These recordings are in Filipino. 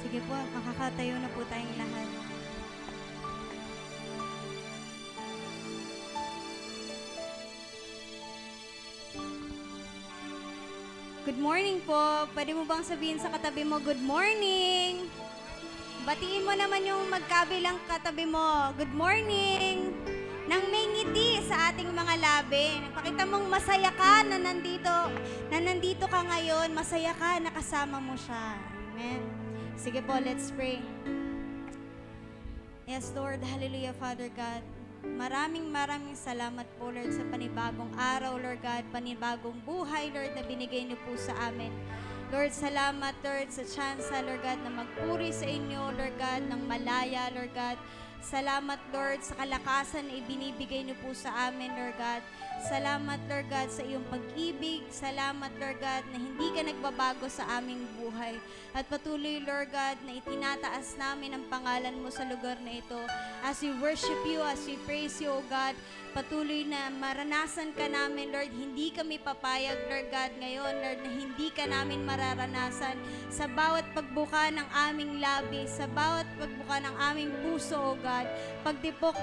Sige po, makakatayo na po tayong lahat. Good morning po. Pwede mo bang sabihin sa katabi mo, good morning? Batiin mo naman yung magkabilang katabi mo, good morning. Nang may ngiti sa ating mga labi. Nagpakita mong masaya ka na nandito ka ngayon, masaya ka na kasama mo siya. Amen. Sige po, let's pray. Yes, Lord. Hallelujah, Father God. Maraming salamat po, Lord, sa panibagong araw, Lord God, panibagong buhay, Lord, na binigay niyo po sa amin. Lord, salamat, Lord, sa chance, Lord God, na magpuri sa inyo, Lord God, ng malaya, Lord God. Salamat, Lord, sa kalakasan na ibinibigay niyo po sa amin, Lord God. Salamat, Lord God, sa iyong pag-ibig. Salamat, Lord God, na hindi ka nagbabago sa aming buhay. At patuloy, Lord God, na itinataas namin ang pangalan mo sa lugar na ito. As we worship you, as we praise you, O God, patuloy na maranasan ka namin, Lord. Hindi kami papayag, Lord God, ngayon, Lord, na hindi ka namin mararanasan sa bawat pagbuka ng aming labi, sa bawat pagbuka ng aming puso, O God, pagtipok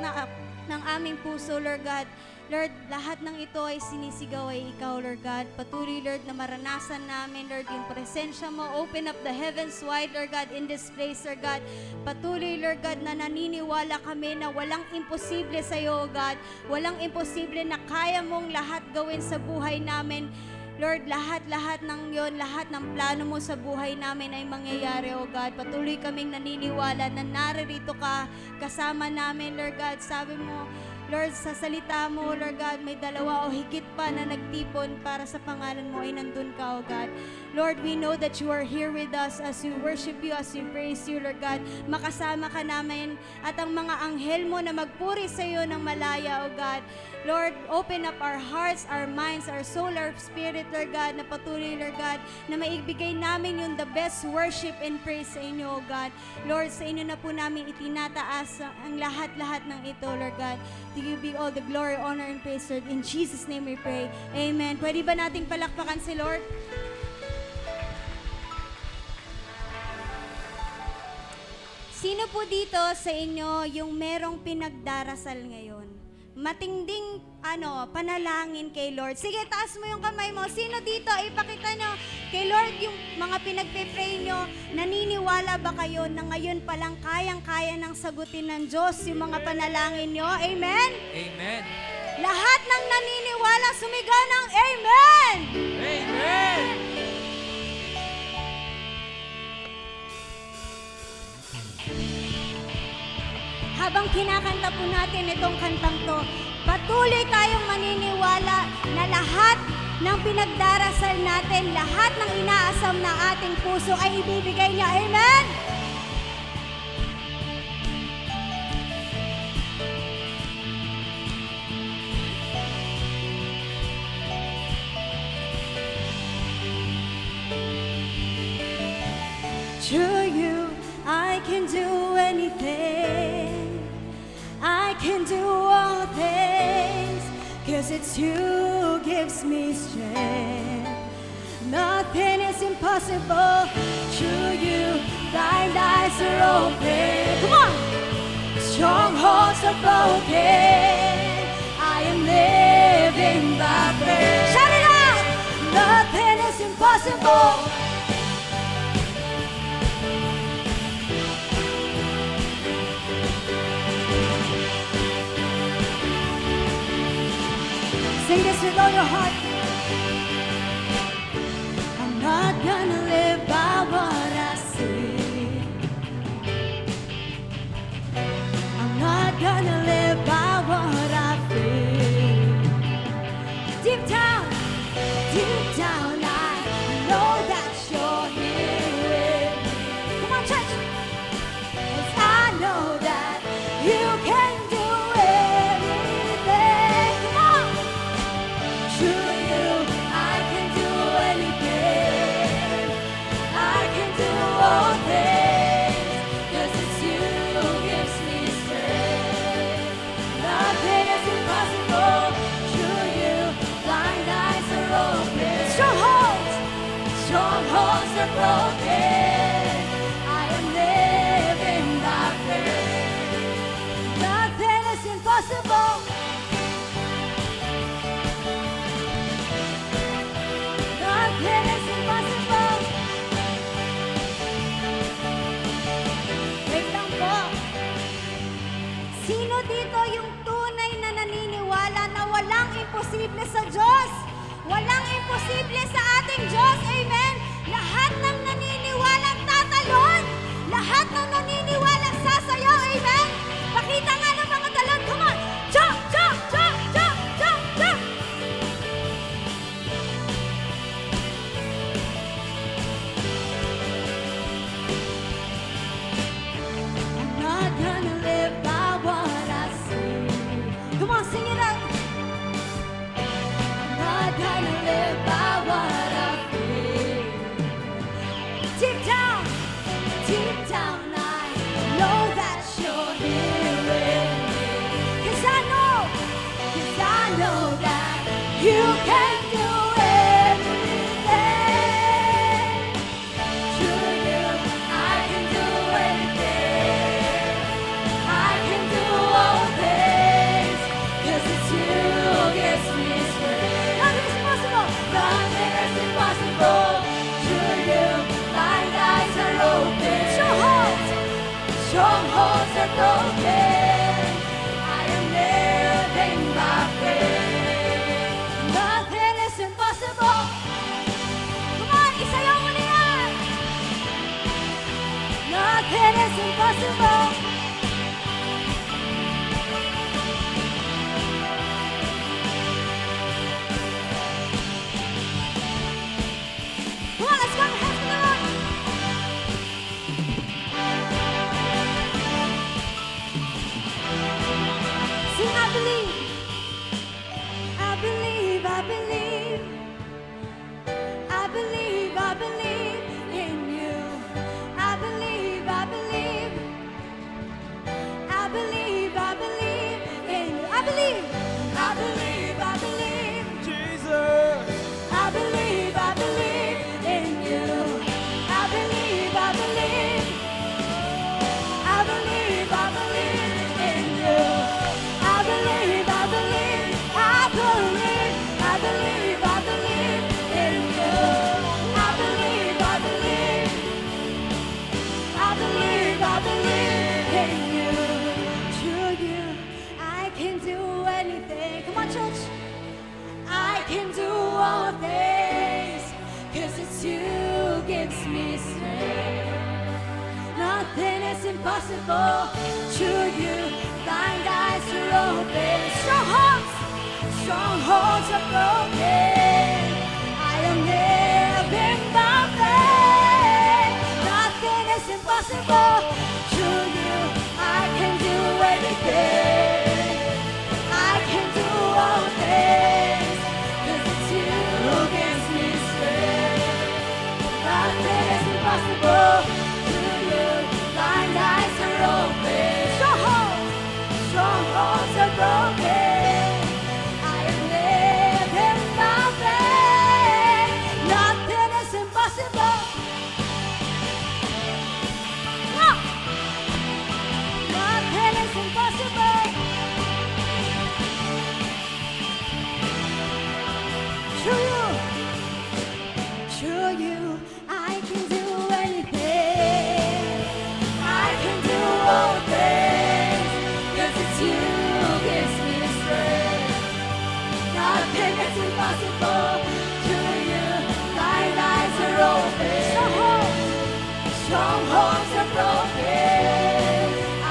ng aming puso, Lord God. Lord, lahat ng ito ay sinisigaw ay ikaw, Lord God. Patuloy, Lord, na maranasan namin, Lord, yung presensya mo. Open up the heavens wide, Lord God, in this place, Lord God. Patuloy, Lord God, na naniniwala kami na walang imposible sa iyo, God. Walang imposible na kaya mong lahat gawin sa buhay namin. Lord, lahat ng yon, lahat ng plano mo sa buhay namin ay mangyayari, O God. Patuloy kaming naniniwala na naririto ka kasama namin, Lord God. Sabi mo, Lord, sa salita mo, Lord God, may dalawa o higit pa na nagtipon para sa pangalan mo ay nandun ka, O God. Lord, we know that you are here with us as we worship you, as we praise you, Lord God. Makasama ka namin at ang mga anghel mo na magpuri sa iyo ng malaya, O God. Lord, open up our hearts, our minds, our soul, our spirit, Lord God, na patuloy, Lord God, na maibigay namin yung the best worship and praise sa inyo, O God. Lord, sa inyo na po namin itinataas ang lahat-lahat ng ito, Lord God. To you be all the glory, honor, and praise, Lord. In Jesus' name we pray. Amen. Pwede ba nating palakpakan si Lord? Sino po dito sa inyo yung merong pinagdarasal ngayon? Matinding panalangin kay Lord. Sige, taas mo yung kamay mo. Sino dito? Ipakita nyo kay Lord yung mga pinagpe-pray nyo. Naniniwala ba kayo na ngayon palang kayang-kaya ng sagutin ng Diyos yung mga panalangin nyo? Amen? Amen. Lahat ng naniniwala, sumigaw ng Amen! Amen. Habang kinakanta po natin itong kantang to, patuloy tayong maniniwala na lahat ng pinagdarasal natin, lahat ng inaasam na ating puso ay ibibigay niya. Amen? Through you, I can do anything. I can do all things, 'cause it's you who gives me strength. Nothing is impossible. Through you, blind eyes are open. Come on! Strongholds are broken. I am living by faith. Shout it out! Nothing is impossible. Sing this with all your heart. I'm not gonna live by what I see. I'm not gonna live by what I feel. Deep down, I know that you're here with me. Come on, church. 'Cause I know that you can do everything. Come on. True. imposible sa ating Diyos. Amen. Lahat ng naniniwalang tatalon, lahat ng naniniwalang sasayaw. Amen. Pakita nga ng mga talon. Come on. Jump, jump, jump, jump, jump, jump. I'm not gonna live by what I see. Come on, sing it out. I'm not gonna live by what I feel. Deep down, I know that you're here with me. 'Cause I know that you can do everything. Through you, I can do anything. I can do all things. 'Cause it's you who gives me strength. Nothing is impossible. Nothing is impossible. Through you, blind eyes are open. Strongholds are broken. I am living by faith. Nothing is impossible. Come on, isayaw mo na yan. Nothing is impossible. Come on, let's go. Hands to the Lord. Sing, I believe. I believe, I believe. I believe, I believe in you. I believe, I believe. I believe, I believe in you. I believe, I believe, I believe. Jesus. I believe in you. I believe, I believe. I believe in you. I believe, I believe. I believe, I believe, I believe in you. I believe, I believe. I believe, I believe in you. Through you, I can do anything. Come on, church. I can do all things, 'cause it's you who gives me strength. Nothing is impossible. Through you, blind eyes are open. Strongholds are broken. I am living by faith. Nothing is impossible. Through you, I can do anything. I can do all things, 'cause it's you who gives me strength. Nothing is impossible. Through you, blind eyes are open. Strongholds are broken. I am living by faith. Nothing is impossible. No! Nothing is impossible. Through you, I can do anything. I can do all things, 'cause it's you who gives me strength. Nothing is impossible. Through you, blind eyes are open. Strongholds are broken.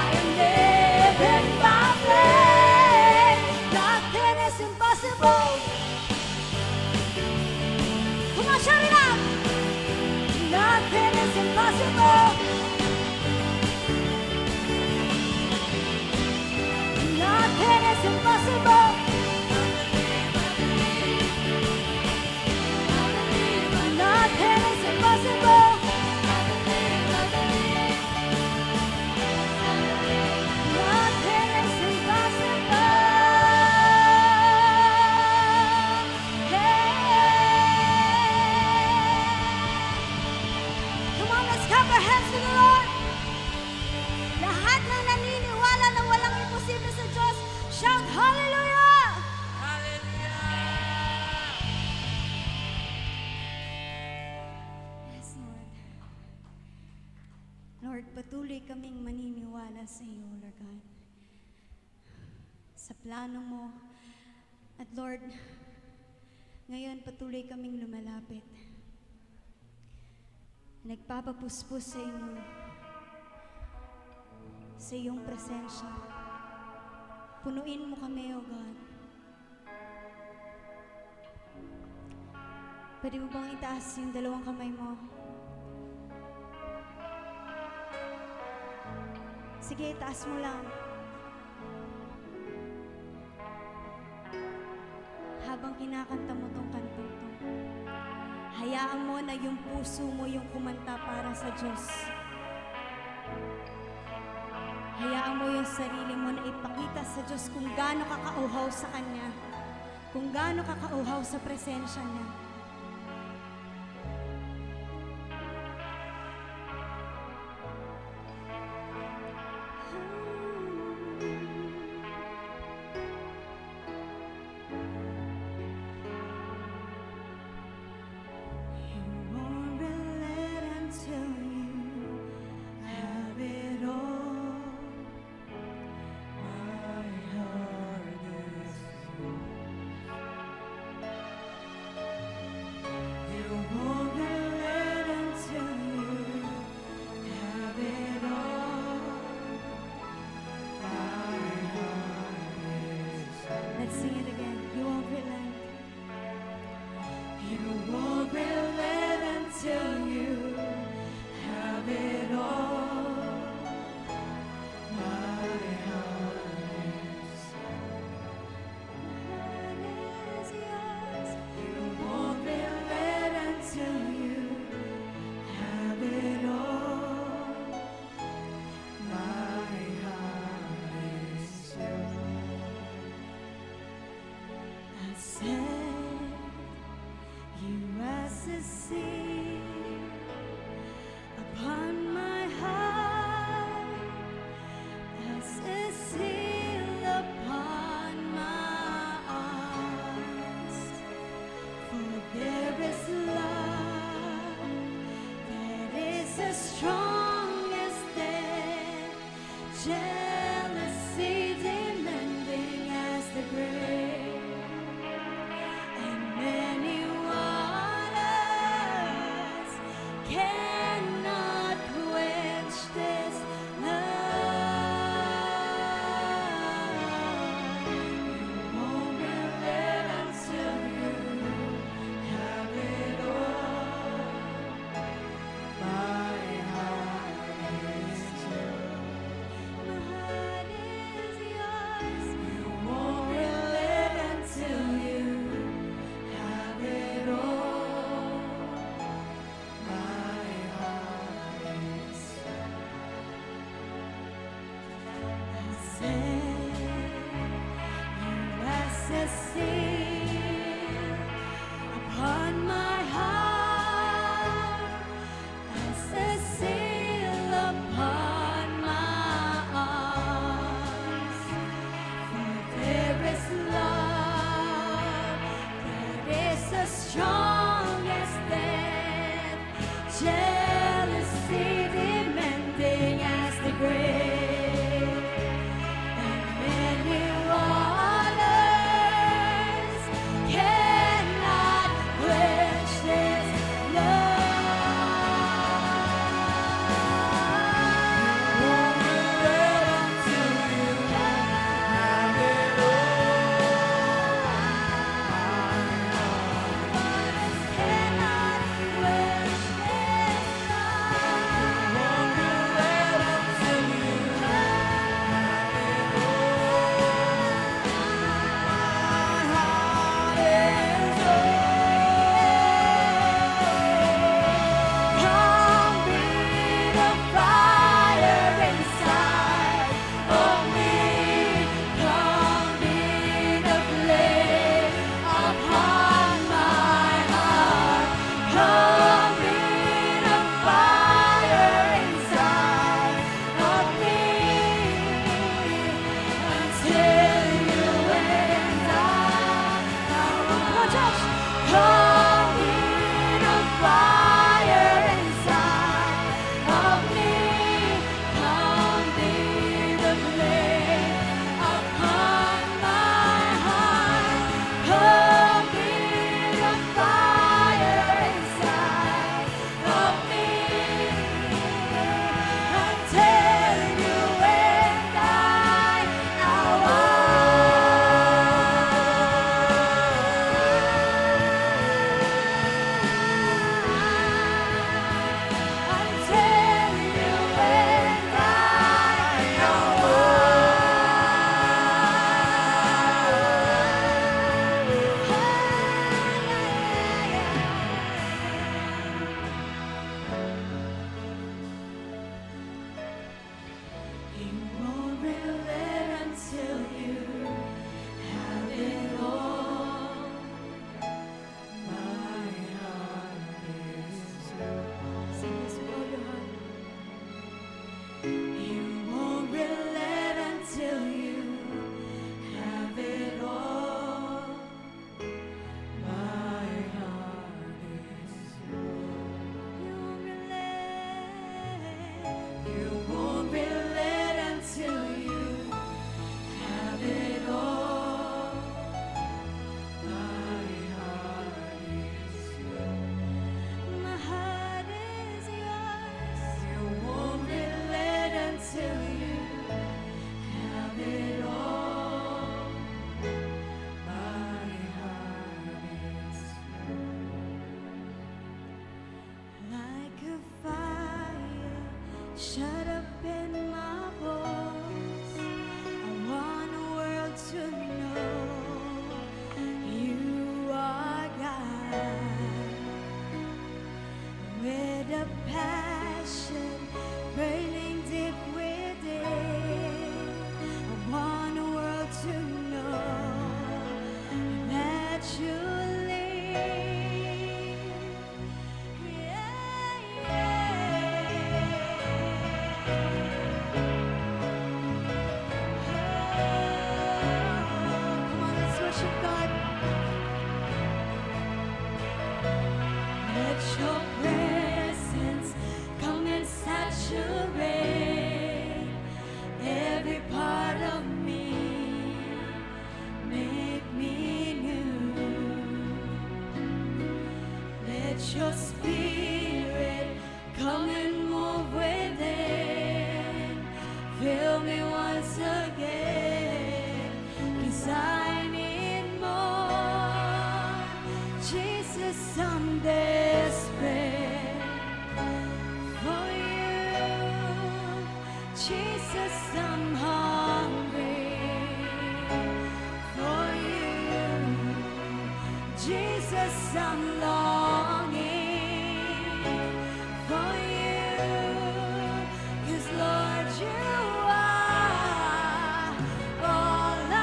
I am living by faith. Nothing is impossible. Come on, shout it out. Nothing is impossible. Nothing is impossible. Nothing is impossible. Nothing is impossible. Come on, let's clap our hands to the Lord. Lahat ng naniniwala na walang imposible sa Diyos, shout hallelujah! Yes, Lord. Lord, patuloy kaming maniniwala sa iyo, Lord God. Sa plano mo. At Lord, Ngayon, patuloy kaming lumalapit. Nagpapapuspos sa inyo, sa iyong presensya. Punuin mo kami, O God. Pwede mo bang itaas yung dalawang kamay mo? Sige, itaas mo lang. Habang kinakanta mo tong kantong to, hayaan mo na yung puso mo yung kumanta para sa Diyos. Hayaan mo yung sarili mo na ipakita sa Diyos kung gaano ka kauhaw sa Kanya, kung gaano ka kauhaw sa presensya niya. Let's sing it again. You won't relent. You won't relent until you have it all. My heart is yours. You won't relent until you have it all. My heart is yours. I said, you as a seal upon my heart, as a seal upon my arms. For there is love that is as strong as death, jealousy demanding as the grave. Many waters cannot quench this love. You won't relent until you have it all. My heart is yours. My shut up in my voice. I want the world to know you are God. With a passion burning deep within, I want the world to know that you live. Yeah, yeah. Come on, let's worship God. Let your presence come and saturate every part of me. Make me new. Let your spirit come and move within. Fill me once again, 'cause I need more. Jesus, I'm desperate for you. Jesus, I'm hungry for you. Jesus, I'm longing for you. 'Cause Lord, you are all I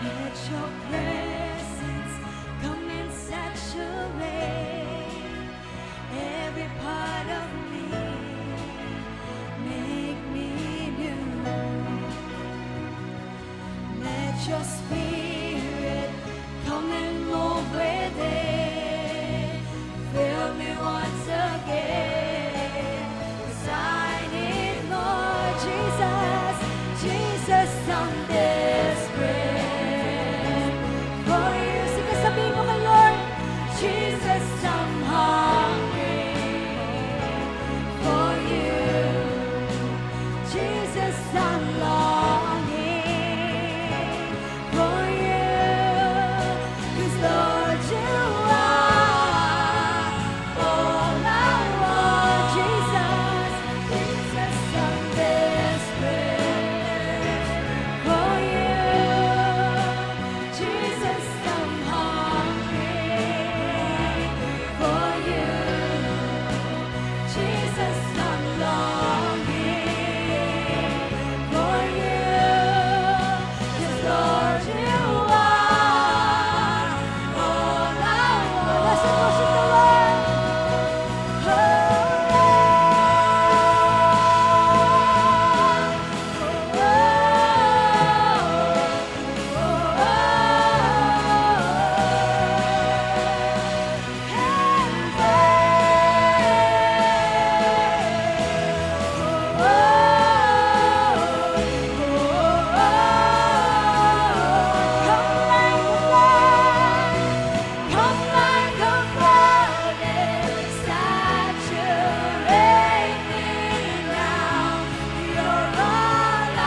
Let your presence come and saturate every part of me. Make me new. Let your spirit come and move within. Fill me once again, 'cause I need more. Jesus, Jesus, I'm desperate for you. Sige, sabihin mo kay Lord, Jesus, I'm hungry for you. Jesus, I'm longing for you. 'Cause Lord, you are all I want. Jesus, Jesus, I'm desperate for you. Jesus, I'm hungry for you. Jesus, I'm longing for you. 'Cause Lord, you are all I want. Let's worship the Lord. Come like a flood and saturate me now. You're all I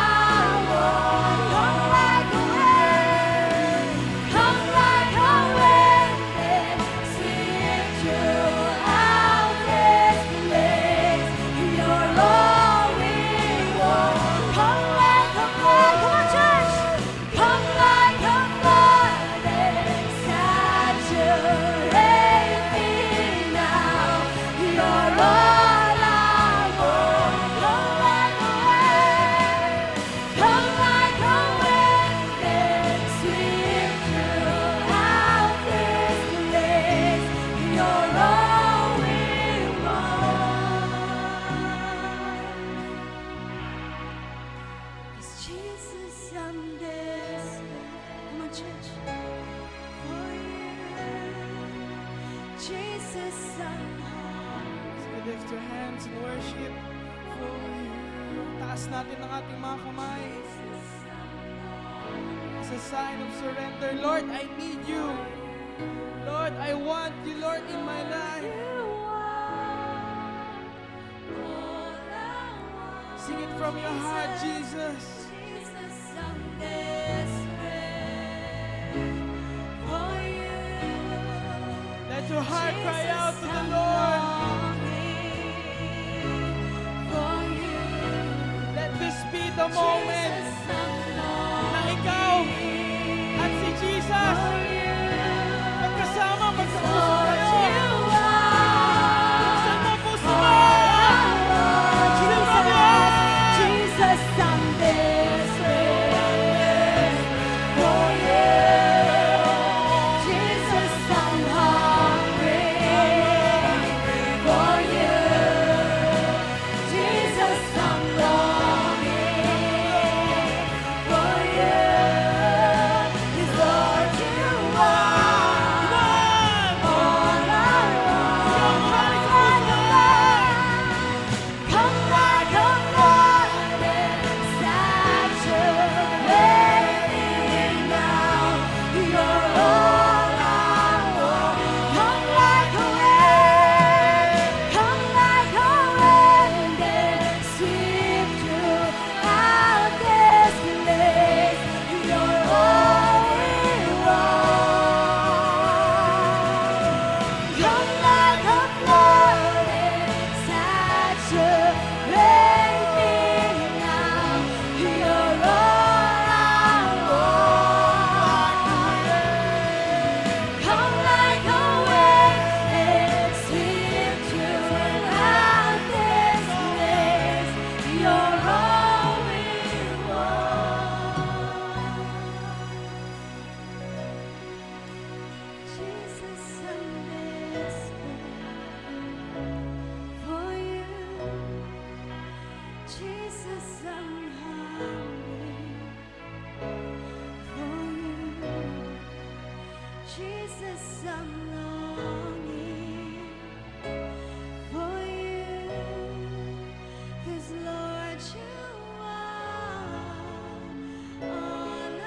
want. Come like a wind. Come like a wind and sweep throughout this place. You're all we want. Come like a flood. Come on, church. Come like a flood and saturate me now. You're all I want. Come like a wind. Come like a wind and sweep throughout this place. You're all we want. 'Cause Jesus, I'm desperate. Come on, church. For you. Jesus, I'm hungry. Lift your hands and worship for you. Taas natin ang ating mga kamay. As a sign of surrender. Lord, I need you. Lord, I want you, Lord, in my life. Sing it from your heart, Jesus. Jesus, I'm desperate for you. Let your heart cry Jesus, out to the I'm Lord. longing for you. Let this be the moment Jesus, I'm na ikaw longing at si Jesus for you. magkasama, magkausap Lord, kayo. you are Buksan mo ang puso mo. all I want. Sino ba? Jesus, I'm desperate for you. Jesus, I'm hungry for you. Jesus, I'm longing for you. 'Cause Lord, you are all I want. Come like a flood and saturate me now. You're all I want. Come like a wind and sweep throughout this place. You're all we want. Come like a flood and saturate me now. You're all I want. Come like a wind and sweep throughout this place. You're all we want. Jesus, I'm desperate for you. Jesus, I'm hungry for you. Jesus, I'm longing for you. 'Cause Lord, you are all I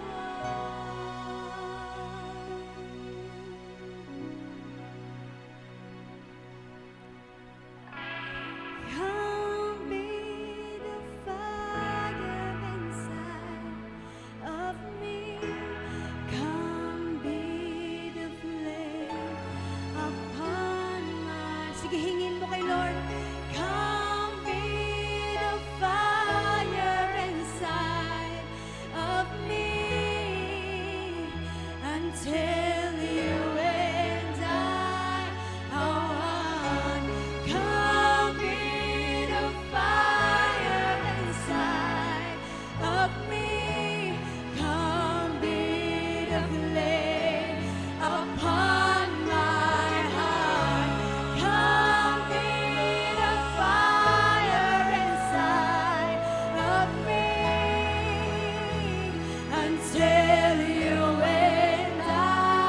want. Come be the fire inside of me. Come be the flame upon my... Sige, hingin mo kay Lord. Come be the fire inside of me until you and I are one. Come be the fire inside of me. Come be the flame upon my heart. Come be the fire inside of me until you and I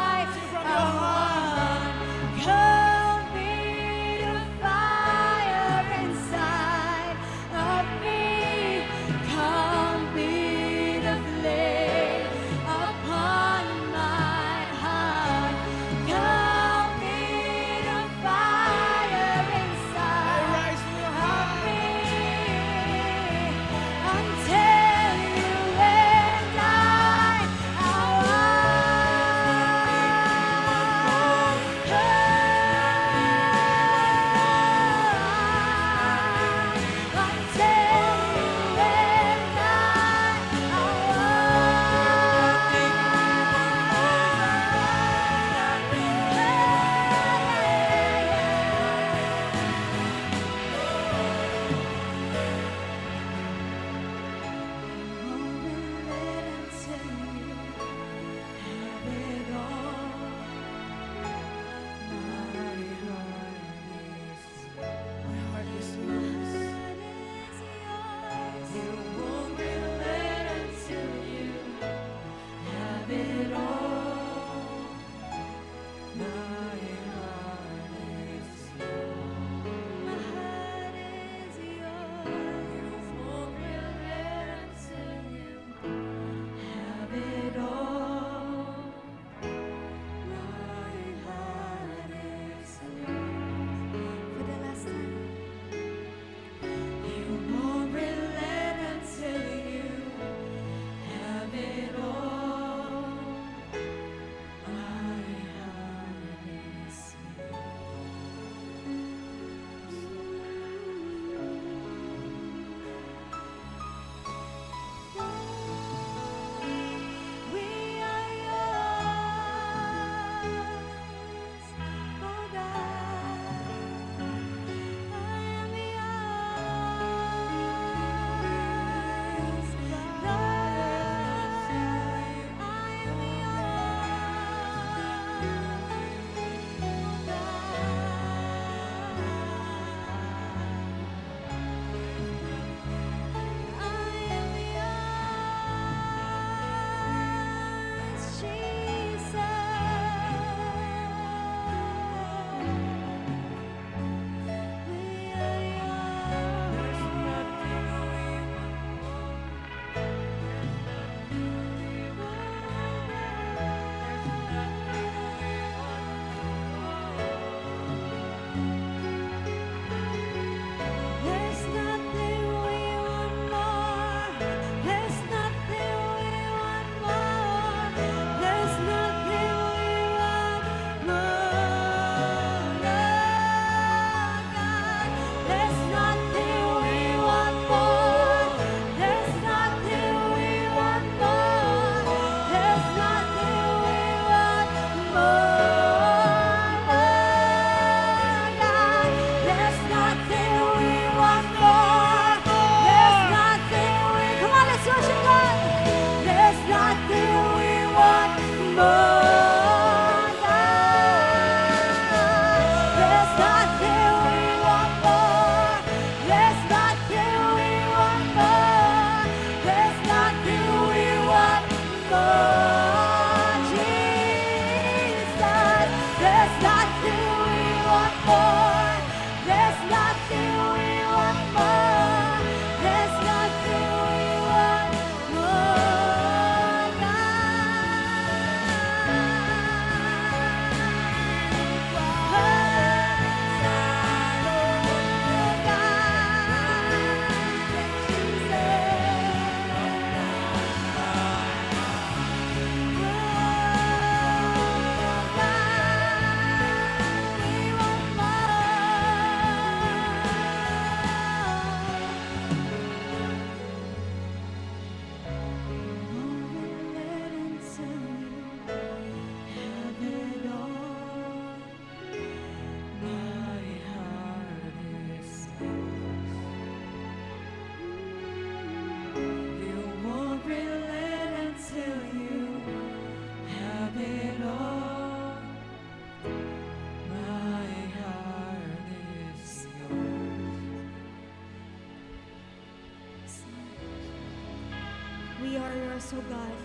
yours, O God.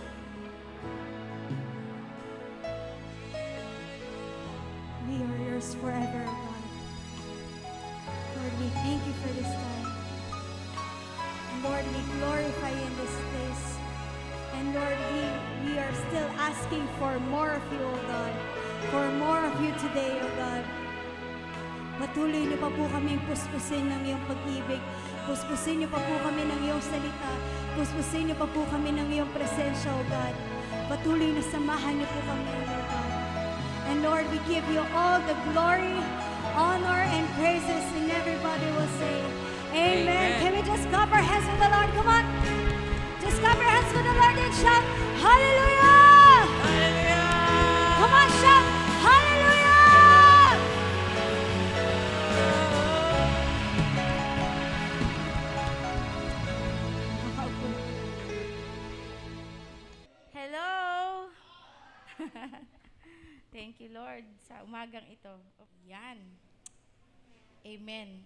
We are yours forever, O God. Lord, we thank you for this time. And Lord, we glorify you in this place. And Lord, we are still asking for more of you, O God. For more of you today, O God. Patuloy niyo pa po kaming puspusin ng iyong pag-ibig. Puspusin niyo pa po kami ng iyong salita. Puspusin niyo pa po kami ng iyong presensya, O God. Patuloy na samahan niyo po kami, O God. And Lord, we give you all the glory, honor, and praises. And everybody will say, Amen. Amen. Can we just clap our hands with the Lord? Come on. Just clap your hands with the Lord and shout, Hallelujah! Hallelujah! Come on, shout, Hallelujah! Nakaupo. Hello! Thank you, Lord, sa umagang ito. Yan. Amen.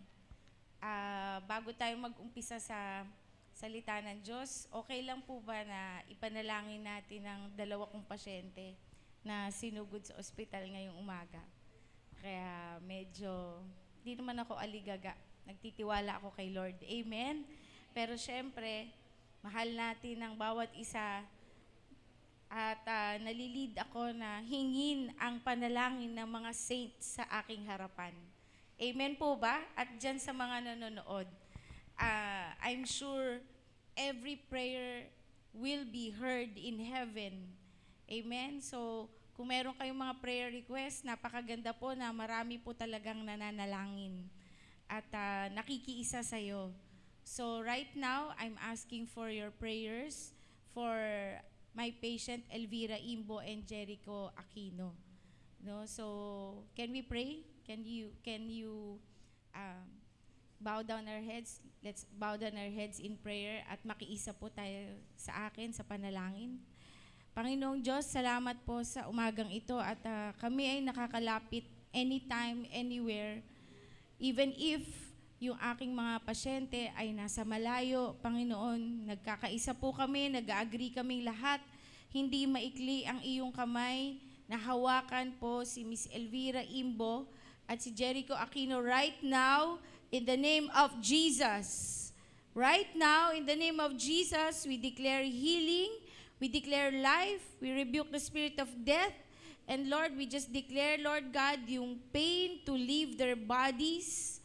Bago tayo mag-umpisa sa salita ng Diyos, okay lang po ba na ipanalangin natin ang dalawa kong pasyente na sinugod sa ospital ngayong umaga? Kaya medyo, di naman ako aligaga. Nagtitiwala ako kay Lord. Amen? Pero syempre, mahal natin ang bawat isa at nalilid ako na hingin ang panalangin ng mga saints sa aking harapan. Amen po ba? At dyan sa mga nanonood, I'm sure every prayer will be heard in heaven. Amen? So, kung meron kayong mga prayer request, napakaganda po na marami po talagang nananalangin at nakikiisa sa'yo. So, right now, I'm asking for your prayers for my patient Elvira Imbo and Jericho Aquino. No? So, can we pray? Can you bow down our heads? Let's bow down our heads in prayer at makiisa po tayo sa akin sa panalangin. Panginoong Diyos, salamat po sa umagang ito at kami ay nakakalapit anytime, anywhere. Even if yung aking mga pasyente ay nasa malayo, Panginoon, nagkakaisa po kami, nag-agree kaming lahat. Hindi maikli ang iyong kamay na hawakan po si Miss Elvira Imbo at si Jericho Aquino right now in the name of Jesus. Right now, in the name of Jesus, we declare healing, we declare life, we rebuke the spirit of death, and Lord, we just declare, Lord God, yung pain to leave their bodies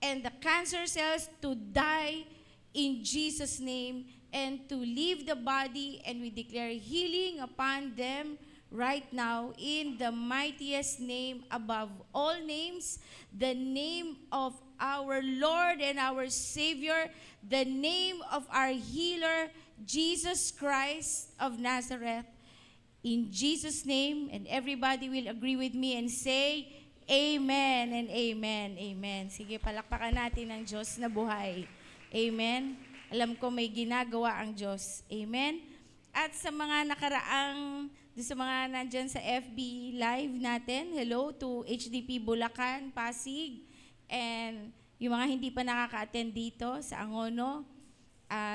and the cancer cells to die in Jesus' name and to leave the body, and we declare healing upon them right now in the mightiest name above all names, the name of our Lord and our Savior, the name of our healer, Jesus Christ of Nazareth. In Jesus' name, and everybody will agree with me and say, Amen and Amen. Amen. Sige, palakpakan natin ang Diyos na buhay. Amen. Alam ko may ginagawa ang Diyos. Amen. At sa mga nakaraang, sa mga nandyan sa FB Live natin, hello to HDP Bulacan, Pasig, and yung mga hindi pa nakaka-attend dito sa Angono,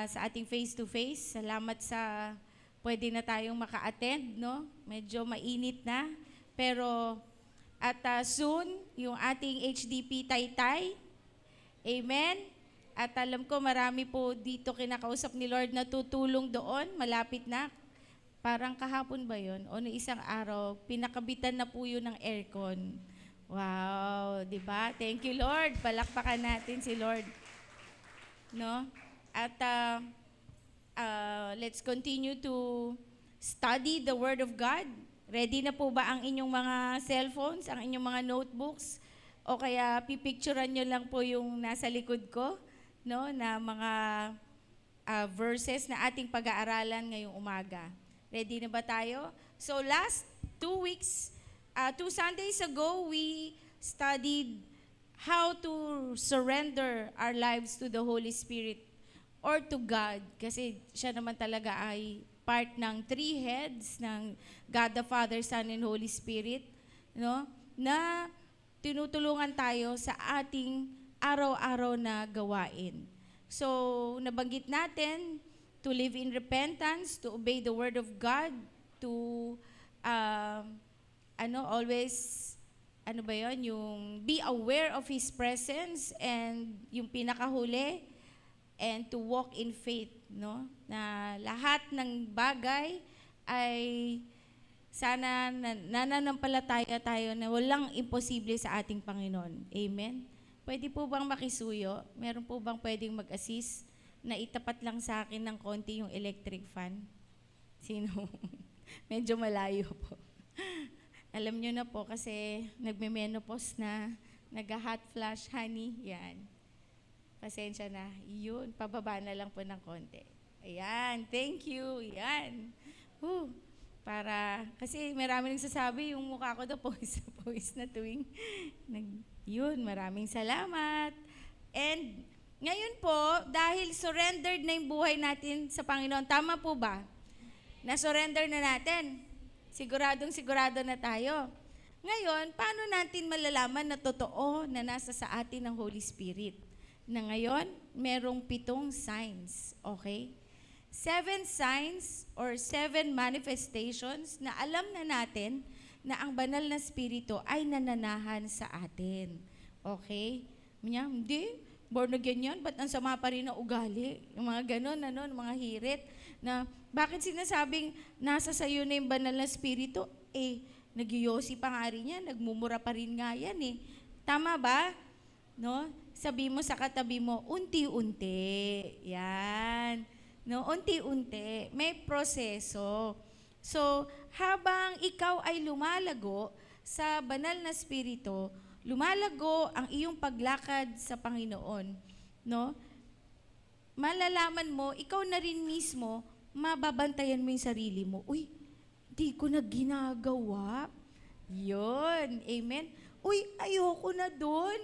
sa ating face-to-face, salamat sa pwede na tayong maka-attend, no? Medyo mainit na, pero at soon, yung ating HDP Taytay, amen? At alam ko marami po dito kinakausap ni Lord na tutulong doon, malapit na. Parang kahapon ba yun? O noong isang araw, pinakabitan na po yun ng aircon. Wow, di ba? Thank you, Lord. Palakpakan natin si Lord. No? At let's continue to study the Word of God. Ready na po ba ang inyong mga cellphones, ang inyong mga notebooks? O kaya pipicturean nyo lang po yung nasa likod ko, no? Na mga verses na ating pag-aaralan ngayong umaga. Ready na ba tayo? So last 2 weeks, 2 Sundays ago, we studied how to surrender our lives to the Holy Spirit or to God. Kasi siya naman talaga ay part ng 3 heads ng God the Father, Son, and Holy Spirit, no? Na tinutulungan tayo sa ating araw-araw na gawain. So, nabanggit natin to live in repentance, to obey the word of God, to always yung be aware of His presence, and yung pinakahuli, and to walk in faith, no? Na lahat ng bagay ay sana nananampalataya tayo na walang imposible sa ating Panginoon. Amen? Pwede po bang makisuyo? Meron po bang pwedeng mag-assist na itapat lang sa akin ng konti yung electric fan? Sino? Medyo malayo po. Alam nyo na po kasi nagme-menopause na, nag-hot flash, honey, yan. Pasensya na. Yun, pababa na lang po ng konti. Ayan, thank you. Yan. Kasi marami nagsasabi, yung mukha ko daw pawis na tuwing. Yun, maraming salamat. And ngayon po, dahil surrendered na yung buhay natin sa Panginoon, tama po ba? Na-surrender na natin. Sigurado na tayo. Ngayon, paano natin malalaman na totoo na nasa sa atin ng Holy Spirit? Na ngayon, merong 7 signs, okay? 7 signs or 7 manifestations na alam na natin na ang banal na Espiritu ay nananahan sa atin. Okay? Hindi, born again yan, ba't ang sama pa rin ang ugali? Yung mga ganon, mga hirit, na bakit sinasabing nasa sayo na yung banal na Espiritu? Nagyoyosi pa nga rin yan, nagmumura pa rin nga yan eh. Tama ba? No? Sabi mo sa katabi mo, unti-unti. Yan. No, unti-unti. May proseso. So, habang ikaw ay lumalago sa banal na Espiritu, lumalago ang iyong paglakad sa Panginoon, no? Malalaman mo, ikaw na rin mismo, mababantayan mo yung sarili mo. Uy, di ko na ginagawa. Yun. Amen? Uy, ayoko na dun.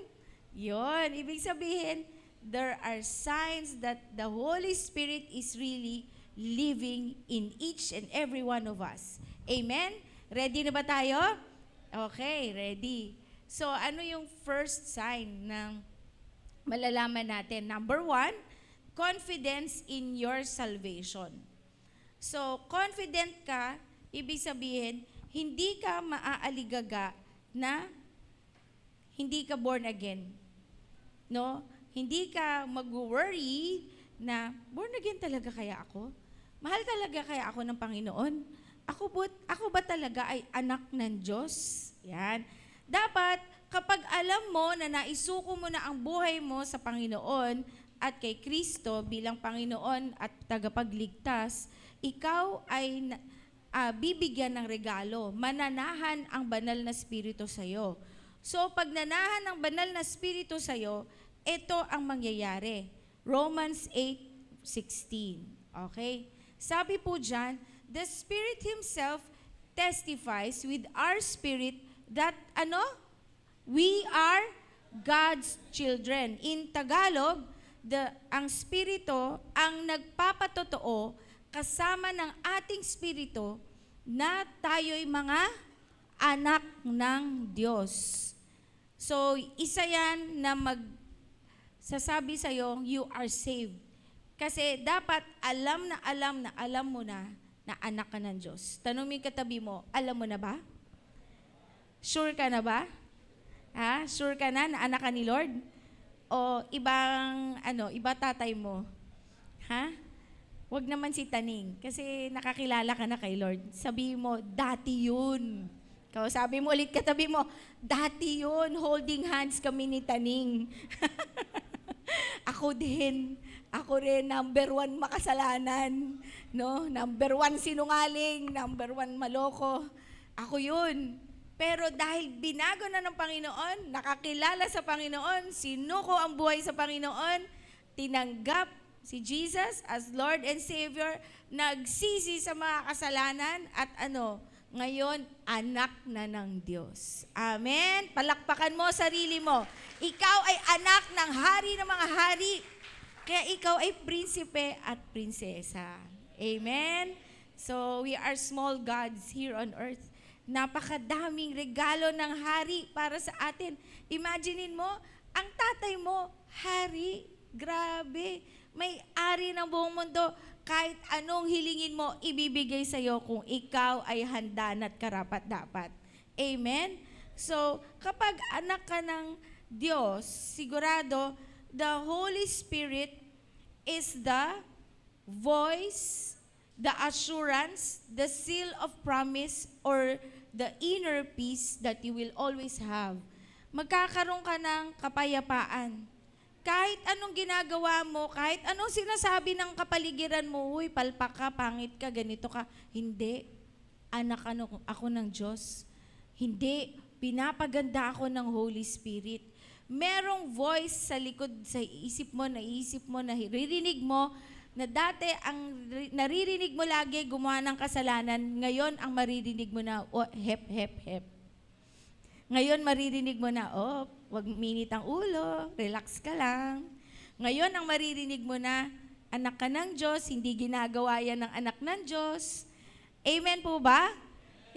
Yun. Ibig sabihin, there are signs that the Holy Spirit is really living in each and every one of us. Amen? Ready na ba tayo? Okay, ready. So, ano yung first sign ng malalaman natin? Number 1, confidence in your salvation. So, confident ka, ibig sabihin, hindi ka maaaligaga na hindi ka born again. No? Hindi ka mag-worry na, born again talaga kaya ako? Mahal talaga kaya ako ng Panginoon? Ako ba talaga ay anak ng Diyos? Yan. Dapat, kapag alam mo na naisuko mo na ang buhay mo sa Panginoon at kay Kristo bilang Panginoon at tagapagligtas, ikaw ay bibigyan ng regalo. Mananahan ang banal na Espiritu sa'yo. So, pag nanahan ang banal na Espiritu sa'yo, ito ang mangyayari. Romans 8:16. Okay? Sabi po dyan, the Spirit Himself testifies with our spirit that, we are God's children. In Tagalog, ang Espiritu ang nagpapatotoo kasama ng ating Espiritu na tayo'y mga anak ng Diyos. So, isa yan na sasabi sa'yo, you are saved. Kasi dapat alam mo na anak ka ng Diyos. Tanong mo yung katabi mo, alam mo na ba? Sure ka na ba? Ha? Sure ka na anak ka ni Lord? O iba tatay mo? Ha? Huwag naman si Taning, kasi nakakilala ka na kay Lord. Sabi mo, dati yun. Sabi mo ulit katabi mo, dati yun, holding hands kami ni Taning. Ako rin, number 1 makasalanan. No? Number 1 sinungaling, number 1 maloko. Ako yun. Pero dahil binago na ng Panginoon, nakakilala sa Panginoon, sinuko ang buhay sa Panginoon, tinanggap si Jesus as Lord and Savior, nagsisi sa mga kasalanan, at ngayon, anak na ng Diyos. Amen? Palakpakan mo sarili mo. Ikaw ay anak ng hari ng mga hari. Kaya ikaw ay prinsipe at prinsesa. Amen? So, we are small gods here on earth. Napakadaming regalo ng hari para sa atin. Imaginein mo, ang tatay mo, hari. Grabe. May-ari ng buong mundo. kahit anong hilingin mo, ibibigay sa'yo kung ikaw ay handa at karapat-dapat. Amen? So, kapag anak ka ng Diyos, sigurado, the Holy Spirit is the voice, the assurance, the seal of promise, or the inner peace that you will always have. Magkakaroon ka ng kapayapaan. Kahit anong ginagawa mo, kahit anong sinasabi ng kapaligiran mo, huy, palpak ka, pangit ka, ganito ka. Hindi. Anak ako ng Diyos. Hindi. Pinapaganda ako ng Holy Spirit. Merong voice sa likod, sa isip mo, naririnig mo, na dati ang naririnig mo lagi gumawa ng kasalanan, ngayon ang maririnig mo na, oh, hep, hep, hep. Ngayon maririnig mo na, oh, wag minit ang ulo, relax ka lang. Ngayon ang maririnig mo na, anak ka ng Diyos, hindi ginagawa yan ng anak ng Diyos. Amen po ba?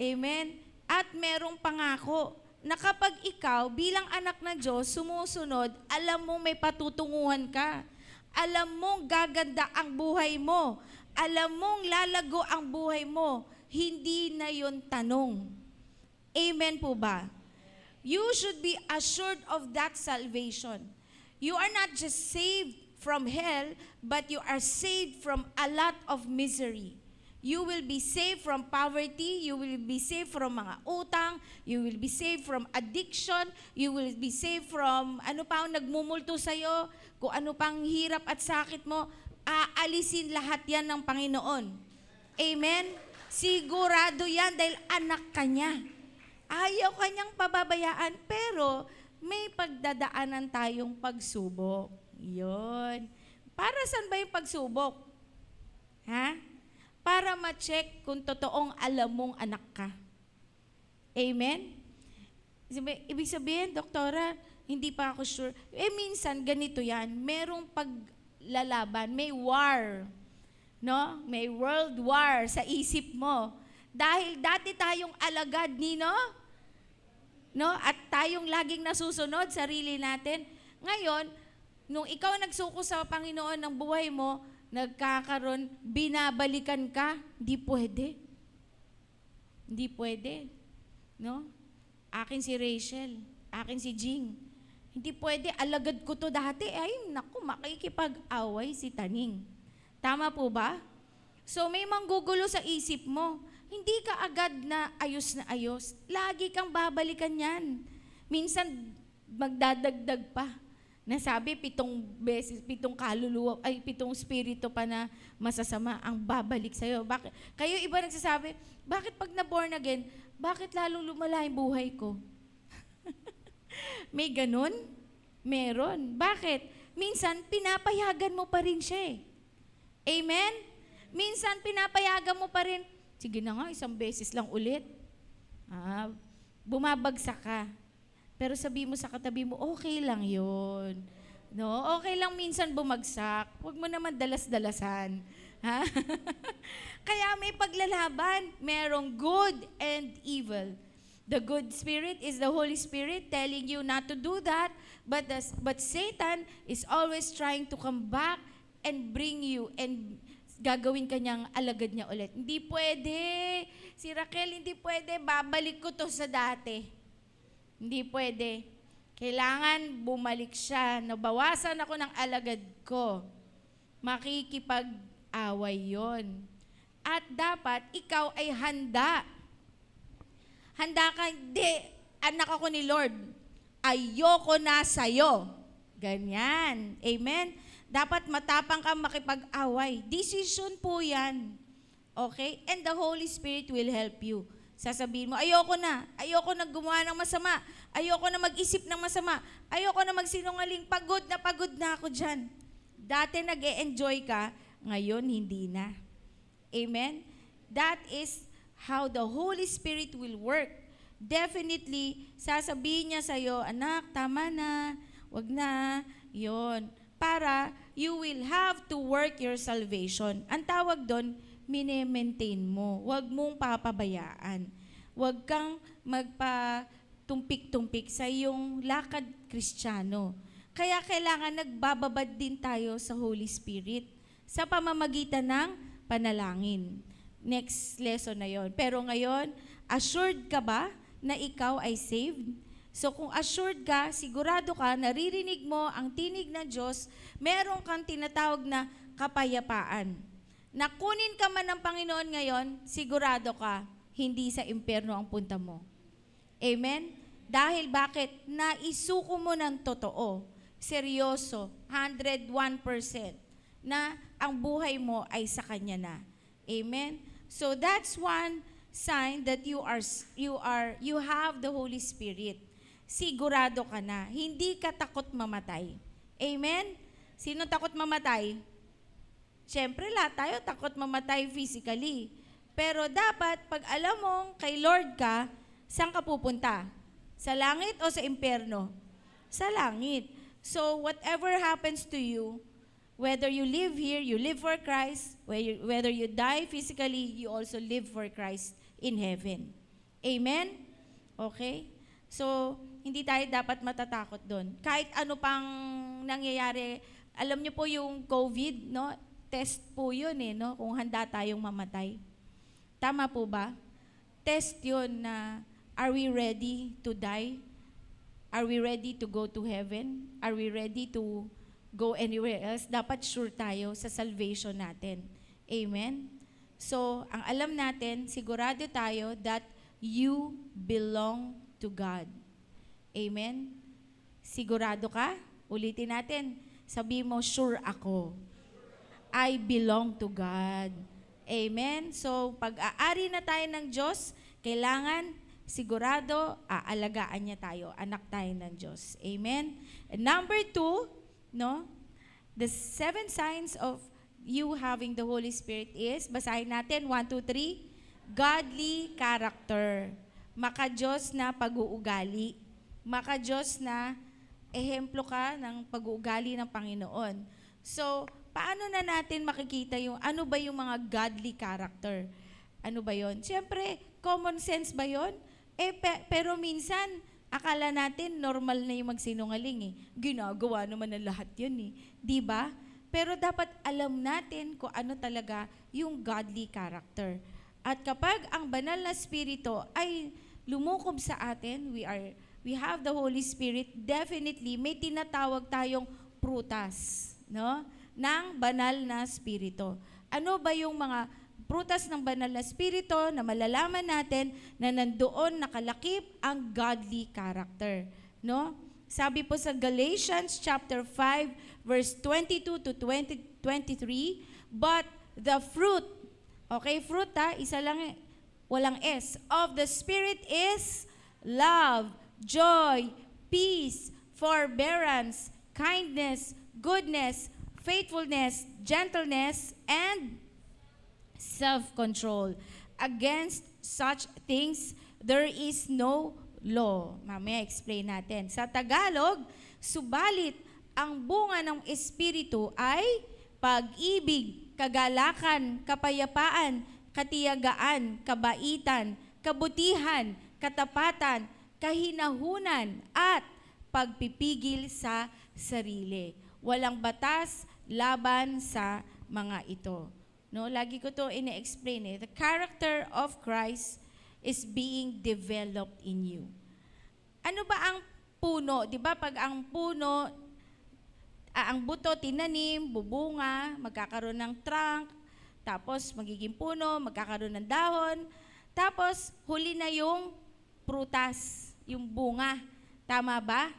Amen. At merong pangako na kapag ikaw bilang anak ng Diyos sumusunod, alam mong may patutunguhan ka. Alam mong gaganda ang buhay mo. Alam mong lalago ang buhay mo. Hindi na yon tanong. Amen po ba? You should be assured of that salvation. You are not just saved from hell, but you are saved from a lot of misery. You will be saved from poverty, you will be saved from mga utang, you will be saved from addiction, you will be saved from ano pa ang nagmumulto sa'yo, kung ano pang hirap at sakit mo, aalisin lahat yan ng Panginoon. Amen? Sigurado yan dahil anak ka niya. Ayaw kanyang pababayaan, pero may pagdadaanan tayong pagsubok. Yun. Para saan ba yung pagsubok? Ha? Para ma-check kung totoong alam mong anak ka. Amen? Ibig sabihin, doktora, hindi pa ako sure. Minsan, ganito yan. Merong paglalaban, may war. No? May world war sa isip mo. Dahil dati tayong alagad ni, no? At tayong laging nasusunod, sarili natin. Ngayon, nung ikaw nagsuko sa Panginoon ng buhay mo, nagkakaroon, binabalikan ka, hindi pwede. Hindi pwede. No? Akin si Rachel, akin si Jing. Hindi pwede, alagad ko to dati. Ay, naku, makikipag-away si Taning. Tama po ba? So, may manggugulo sa isip mo. Hindi ka agad na ayos. Lagi kang babalikan yan. Minsan, magdadagdag pa. Nasabi, 7 beses, 7 kaluluwa, 7 spirito pa na masasama ang babalik sa'yo. Bakit? Kayo iba nagsasabi, bakit pag na-born again, bakit lalong lumala yung buhay ko? May ganun? Meron. Bakit? Minsan, pinapayagan mo pa rin siya eh. Amen? Minsan, pinapayagan mo pa rin, sige na nga, 1 beses lang ulit. Bumabagsak ka. Pero sabi mo sa katabi mo, okay lang yun. No? Okay lang minsan bumagsak. Huwag mo naman dalas-dalasan. Ha? Kaya may paglalaban. Merong good and evil. The good spirit is the Holy Spirit telling you not to do that, but Satan is always trying to come back and bring you and gagawin kanyang alagad niya ulit. Hindi pwede. Si Raquel, hindi pwede. Babalik ko to sa dati. Hindi pwede. Kailangan bumalik siya. Nabawasan ako ng alagad ko. Makikipag-away yon. At dapat, ikaw ay handa. Handa ka, hindi. Anak ako ni Lord. Ayoko na sa'yo. Ganyan. Amen? Dapat matapang ka makipag-away. Decision po yan. Okay? And the Holy Spirit will help you. Sasabihin mo, ayoko na gumawa ng masama, ayoko na mag-isip ng masama, ayoko na magsinungaling, pagod na ako dyan. Dati nag-e-enjoy ka, ngayon hindi na. Amen? That is how the Holy Spirit will work. Definitely, sasabihin niya sa'yo, anak, tama na, wag na, yon. Para you will have to work your salvation. Ang tawag doon, mine-maintain mo. Huwag mong papabayaan. Huwag kang magpatumpik-tumpik sa iyong lakad Kristiyano. Kaya kailangan nagbababad din tayo sa Holy Spirit. Sa pamamagitan ng panalangin. Next lesson na yon. Pero ngayon, assured ka ba na ikaw ay saved? So kung assured ka, sigurado ka, naririnig mo ang tinig ng Diyos, meron kang tinatawag na kapayapaan. Nakunin ka man ng Panginoon ngayon, sigurado ka, hindi sa impyerno ang punta mo. Amen? Dahil bakit? Naisuko mo ng totoo, seryoso, 101%, na ang buhay mo ay sa Kanya na. Amen? So that's one sign that you have the Holy Spirit. Sigurado ka na. Hindi ka takot mamatay. Amen? Sino takot mamatay? Siyempre, lahat tayo takot mamatay physically. Pero dapat, pag alam mong kay Lord ka, saan ka pupunta? Sa langit o sa impyerno? Sa langit. So, whatever happens to you, whether you live here, you live for Christ. Whether you die physically, you also live for Christ in heaven. Amen? Okay? So, hindi tayo dapat matatakot doon. Kahit ano pang nangyayari, alam niyo po yung COVID, no? Test po yun no? Kung handa tayong mamatay. Tama po ba? Test yun na, are we ready to die? Are we ready to go to heaven? Are we ready to go anywhere else? Dapat sure tayo sa salvation natin. Amen? So, ang alam natin, sigurado tayo that you belong to God. Amen? Sigurado ka? Ulitin natin. Sabi mo, sure ako. I belong to God. Amen? So, pag-aari na tayo ng Diyos, kailangan sigurado, aalagaan niya tayo. Anak tayo ng Diyos. Amen? And number 2, no? The 7 signs of you having the Holy Spirit is, basahin natin, 1, 2, 3, godly character. Maka-Diyos na pag-uugali. Maka-Diyos na ehemplo ka ng pag-uugali ng Panginoon. So, paano na natin makikita yung, ano ba yung mga godly character? Ano ba yon? Siyempre, common sense ba yon? Pero minsan, akala natin normal na yung magsinungaling Ginagawa naman ng lahat yun Di ba? Pero dapat alam natin kung ano talaga yung godly character. At kapag ang banal na spirito ay lumukob sa atin, we have the Holy Spirit, definitely may tinatawag tayong prutas, no? Ng banal na spirito. Ano ba yung mga prutas ng banal na spirito na malalaman natin na nandoon nakalakip ang godly character, no? Sabi po sa Galatians chapter 5 verse 22 to 23, but the fruit, okay, fruit isa lang walang S, of the Spirit is love, joy, peace, forbearance, kindness, goodness, faithfulness, gentleness, and self-control. Against such things, there is no law. Mamaya explain natin. Sa Tagalog, subalit ang bunga ng Espiritu ay pag-ibig, kagalakan, kapayapaan, katiyagaan, kabaitan, kabutihan, katapatan, kahinahunan, at pagpipigil sa sarili. Walang batas laban sa mga ito. No, lagi ko to ine-explain The character of Christ is being developed in you. Ano ba ang puno? 'Di ba pag ang puno, ang buto tinanim, bubunga, magkakaroon ng trunk, tapos magiging puno, magkakaroon ng dahon, tapos huli na yung prutas, yung bunga. Tama ba?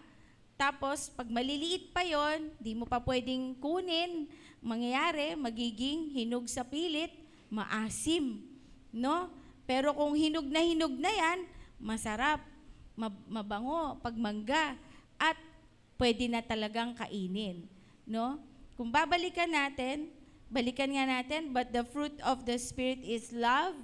Tapos, pag maliliit pa yon, di mo pa pwedeng kunin, mangyayari, magiging hinog sa pilit, maasim. No? Pero kung hinog na yan, masarap, mabango, pagmangga, at pwede na talagang kainin. No? Kung balikan nga natin, but the fruit of the Spirit is love,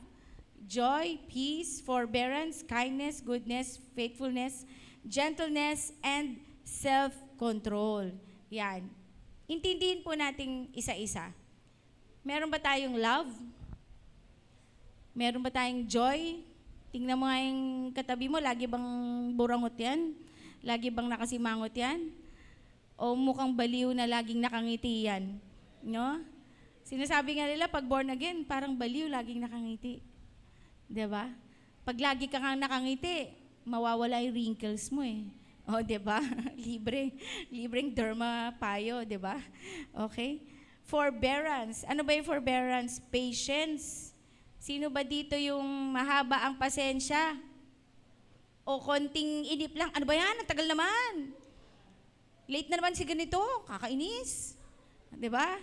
joy, peace, forbearance, kindness, goodness, faithfulness, gentleness, and self-control. Yan. Intindihin po natin isa-isa. Meron ba tayong love? Meron ba tayong joy? Tingnan mo nga yung katabi mo, lagi bang burangot yan? Lagi bang nakasimangot yan? O mukhang baliw na laging nakangiti yan? No? Sinasabi nga nila, pag born again, parang baliw, laging nakangiti. 'Di ba? Pag lagi ka kang nakangiti, mawawala yung wrinkles mo eh. O, 'di ba? Libreng derma payo, 'di ba? Okay? Forbearance. Ano ba yung forbearance? Patience. Sino ba dito yung mahaba ang pasensya? O konting inip lang. Ano ba yan? Ang tagal naman. Late na naman si ganito. Kakainis. 'Di ba?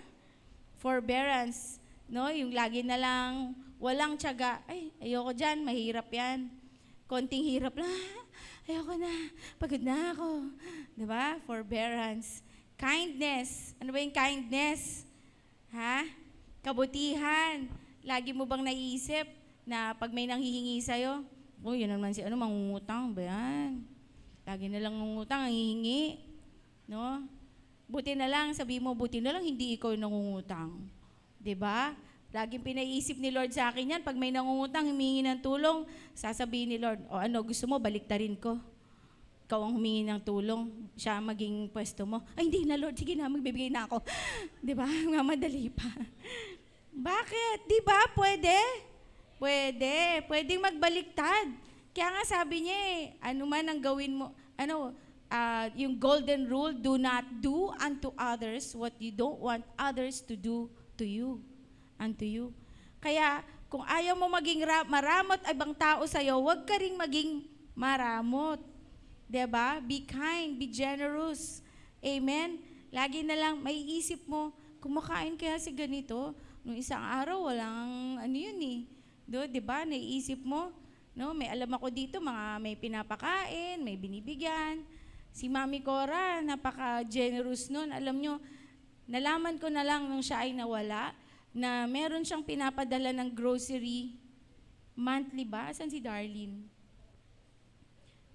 Forbearance. No? Yung lagi na lang walang tiyaga. Ay, ayoko dyan. Mahirap yan. Konting hirap lang. Ayoko na. Pagod na ako. 'Di ba? Forbearance. Kindness. Ano ba yung kindness? Ha? Kabutihan. Lagi mo bang naiisip na pag may nanghihingi sa'yo, yun naman si mangungutang ba yan? Lagi na lang nangungutang, ang hihingi. No? Buti na lang, sabi mo, buti na lang hindi ikaw yung nangungutang. 'Di ba? Laging pinaiisip ni Lord sa akin yan, pag may nangungutang, humingi ng tulong, sasabihin ni Lord, gusto mo, baliktarin ko. Ikaw ang humingi ng tulong, siya maging pwesto mo. Ay, hindi na Lord, sige na, magbibigay na ako. 'Di ba? Mamadali pa. Bakit? 'Di ba? Pwede? Pwede. Pwedeng magbaliktad. Kaya nga sabi niya ano man ang gawin mo, yung golden rule, do not do unto others what you don't want others to do to you. Unto you. Kaya, kung ayaw mo maging maramot ay ibang tao sa'yo, huwag ka rin maging maramot. 'Di ba? Be kind, be generous. Amen? Lagi na lang may isip mo, kumakain kaya si ganito, nung isang araw, walang yun eh. 'Di ba? Naiisip mo, no? May alam ako dito, may pinapakain, may binibigyan. Si Mami Cora, napaka-generous nun. Alam nyo, nalaman ko na lang nung siya ay nawala, na meron siyang pinapadala ng grocery monthly ba? Saan si Darlene?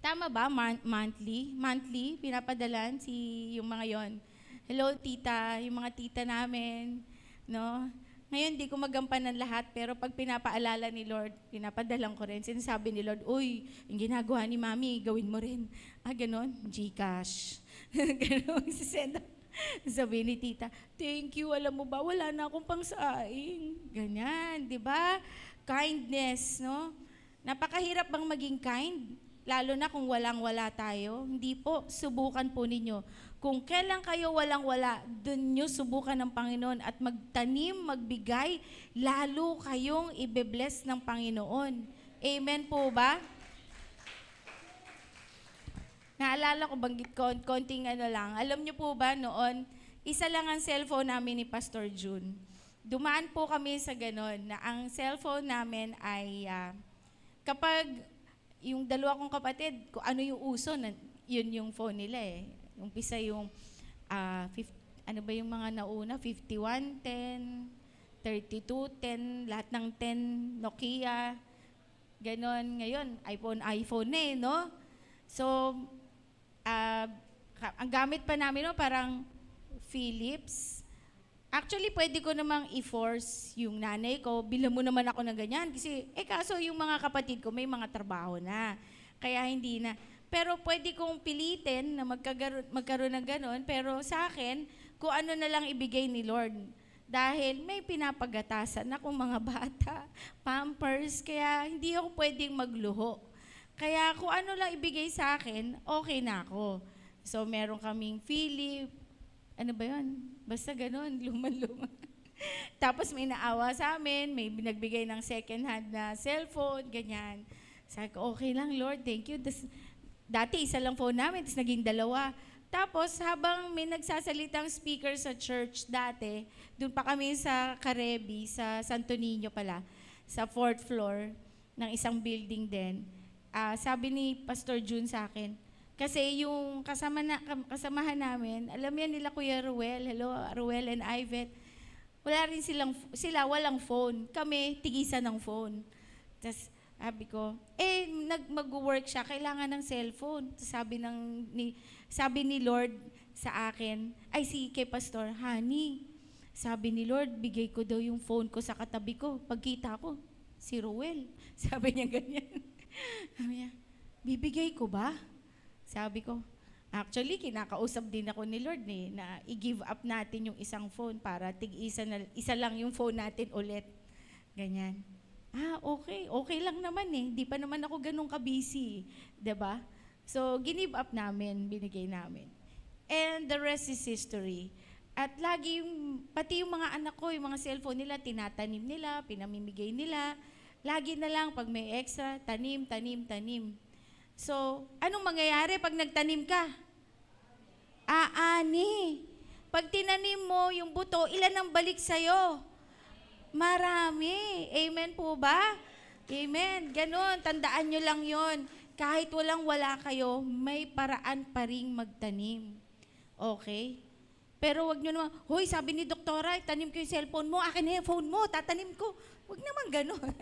Tama ba? Monthly? Monthly, pinapadalan yung mga yon. Hello, tita, yung mga tita namin, no? Ngayon, di ko magampanan lahat, pero pag pinapaalala ni Lord, pinapadalang ko rin. Sinasabi ni Lord, uy, yung ginagawa ni Mami, gawin mo rin. Ganon? Gcash. Ganon, sisenda. Sabi ni tita, thank you, alam mo ba, wala na akong pangsaing. Ganyan, di ba? Kindness, no? Napakahirap bang maging kind? Lalo na kung walang-wala tayo. Hindi po, subukan po ninyo. Kung kailan kayo walang-wala, dun nyo subukan ng Panginoon at magtanim, magbigay, lalo kayong ibe-bless ng Panginoon. Amen po ba? Naalala ko, banggit ko, konting lang. Alam nyo po ba noon, isa lang ang cellphone namin ni Pastor June. Dumaan po kami sa ganon, na ang cellphone namin ay, kapag yung dalawa kong kapatid, kung ano yung uso, yun yung phone nila eh. Umpisa yung, ano ba yung mga nauna? 5110, 3210, lahat ng 10 Nokia, ganon. Ngayon, iPhone na eh, no? So, ang gamit pa namin, no, parang Philips. Actually, pwede ko namang i-force yung nanay ko, bilang mo naman ako ng ganyan. Kasi, kaso yung mga kapatid ko may mga trabaho na. Kaya hindi na. Pero pwede kong pilitin na magkaroon ng ganon. Pero sa akin, kung ano na lang ibigay ni Lord. Dahil may pinapagatasan akong mga bata, pampers, kaya hindi ako pwedeng magluho. Kaya kung ano lang ibigay sa akin, okay na ako. So, meron kaming Philip, ano ba yun? Basta ganon, luman-luma. Tapos may naawa sa amin, may binagbigay ng second hand na cellphone, ganyan. Sabi ko, okay lang Lord, thank you. Dati isa lang phone namin, tapos naging dalawa. Tapos habang may nagsasalitang speaker sa church dati, doon pa kami sa Karebi, sa Santo Niño pala, sa 4th floor ng isang building din. Sabi ni Pastor June sa akin, kasi yung kasamahan namin, alam yan nila Kuya Ruel, hello Ruel and Ivet, wala rin sila walang phone. Kami, tigisan ng phone. Tapos sabi ko, mag-work siya, kailangan ng cellphone. Tapos sabi ni Lord sa akin, kay Pastor, honey, sabi ni Lord, bigay ko daw yung phone ko sa katabi ko. Pagkita ko, si Ruel. Sabi niya ganyan. Sabi niya, bibigay ko ba? Sabi ko, Actually, kinakausap din ako ni Lord na i-give up natin yung isang phone para isa lang yung phone natin ulit. Ganyan. Okay. Okay lang naman eh. Di pa naman ako ganun ka-busy. 'Di ba? So, give up namin, binigay namin. And the rest is history. At lagi pati yung mga anak ko, yung mga cellphone nila, tinatanim nila, pinamimigay nila. Lagi na lang, pag may extra, tanim. So, anong mangyayari pag nagtanim ka? Aani. Pag tinanim mo yung buto, ilan ang balik sa'yo? Marami. Amen po ba? Amen. Ganon. Tandaan nyo lang yon. Kahit walang-wala kayo, may paraan pa rin magtanim. Okay? Pero wag nyo naman, hoy, sabi ni doktora, tanim ko yung cellphone mo, akin na yung phone mo, tatanim ko. Wag naman ganon.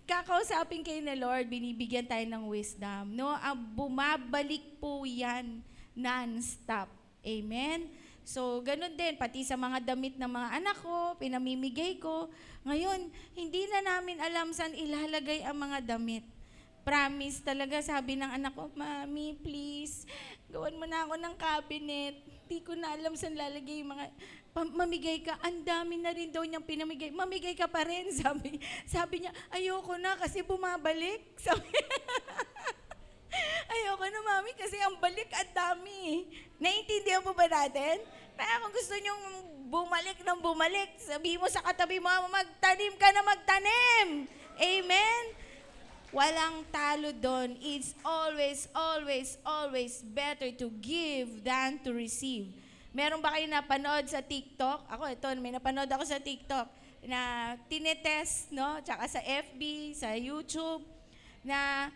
Kakausapin kayo ni Lord, binibigyan tayo ng wisdom. No? Bumabalik po yan non-stop. Amen? So, ganun din, pati sa mga damit ng mga anak ko, pinamimigay ko. Ngayon, hindi na namin alam saan ilalagay ang mga damit. Promise talaga, sabi ng anak ko, Mami, please, gawan mo na ako ng cabinet. Hindi ko na alam saan lalagay yung mga... Mamigay ka, ang dami na rin daw niyang pinamigay. Mamigay ka pa rin, sabi niya, ayoko na kasi bumabalik. Sabi, ayoko na, Mami, kasi ang balik at dami. Naiintindihan po ba natin? Kaya kung gusto niyong bumalik, sabihin mo sa katabi mo, magtanim ka na magtanim. Amen? Walang talo doon. It's always better to give than to receive. Meron ba kayo napanood sa TikTok? May napanood ako sa TikTok na tinetest, no? Tsaka sa FB, sa YouTube, na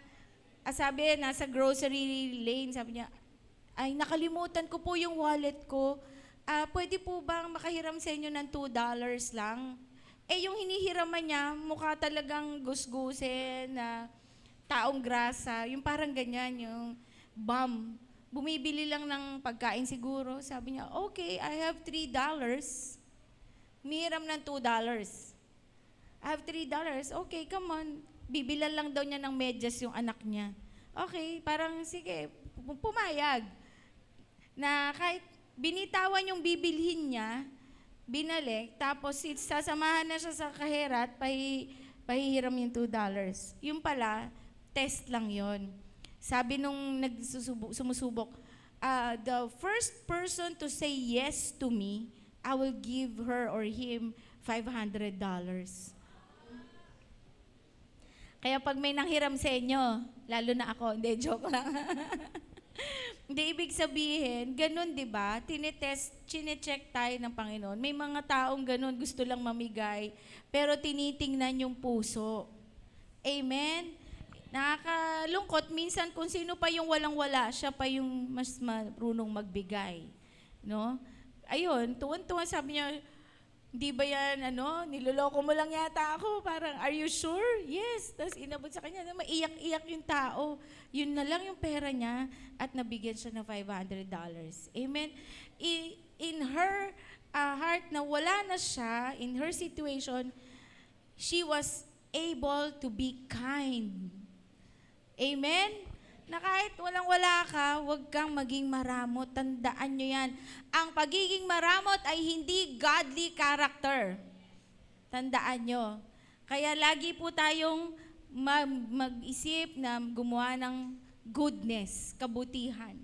sabi, nasa grocery lane, sabi niya, ay, nakalimutan ko po yung wallet ko. Pwede po bang makahiram sa inyo ng $2 lang? Yung hinihiraman niya, mukha talagang gusgusin na taong grasa. Yung parang ganyan, yung bum. Bumibili lang ng pagkain siguro. Sabi niya, okay, I have $3. Miram ng $2. I have $3. Okay, come on. Bibilan lang daw niya ng medyas yung anak niya. Okay, parang sige, pumayag. Na kahit binitawan yung bibilhin niya, binalik, tapos sasamahan na siya sa kahera at pahihiram yung $2. Yung pala, test lang yon. Sabi nung sumusubok, the first person to say yes to me, I will give her or him $500. Kaya pag may nanghiram sa inyo, lalo na ako, hindi, joke lang. Hindi, ibig sabihin, ganun, di ba? Chine-check tayo ng Panginoon. May mga taong ganun, gusto lang mamigay, pero tinitingnan yung puso. Amen? Nakakalungkot, minsan kung sino pa yung walang-wala, siya pa yung mas marunong magbigay. No? Ayun, tuwan-tuwan, sabi niya, di ba yan, niloloko mo lang yata ako, parang, are you sure? Yes. Tapos inabot sa kanya, maiyak-iyak yung tao. Yun na lang yung pera niya at nabigyan siya ng $500. Amen? In her heart na wala na siya, in her situation, she was able to be kind. Amen? Na kahit walang-wala ka, huwag kang maging maramot. Tandaan nyo yan. Ang pagiging maramot ay hindi godly character. Tandaan nyo. Kaya lagi po tayong mag-isip na gumawa ng goodness, kabutihan.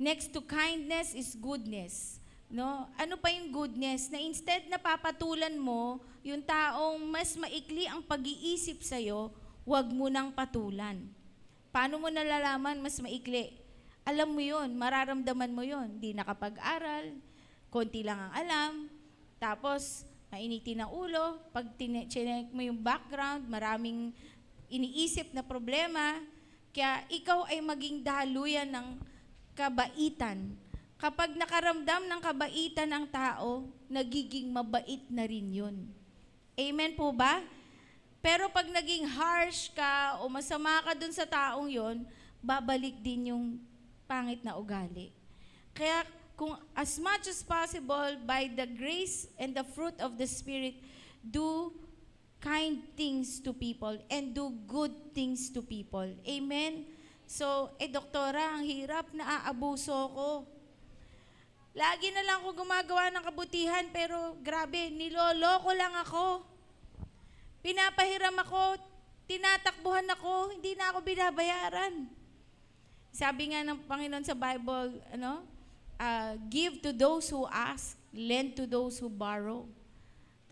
Next to kindness is goodness. No? Ano pa yung goodness? Na instead na papatulan mo, yung taong mas maikli ang pag-iisip sa'yo, huwag mo nang patulan. Paano mo nalalaman mas maikli? Alam mo yun, mararamdaman mo yun. Di nakapag-aral, konti lang ang alam, tapos mainitin ang ulo, pag chinek mo yung background, maraming iniisip na problema, kaya ikaw ay maging daluyan ng kabaitan. Kapag nakaramdam ng kabaitan ng tao, nagiging mabait na rin yun. Amen po ba? Pero pag naging harsh ka o masama ka dun sa taong yon, babalik din yung pangit na ugali. Kaya kung as much as possible, by the grace and the fruit of the Spirit, do kind things to people and do good things to people. Amen? So, doktora, ang hirap, naaabuso ko. Lagi na lang ako gumagawa ng kabutihan, pero grabe, niloloko lang ako. Pinapahiram ako, tinatakbuhan ako, hindi na ako binabayaran. Sabi nga ng Panginoon sa Bible, give to those who ask, lend to those who borrow.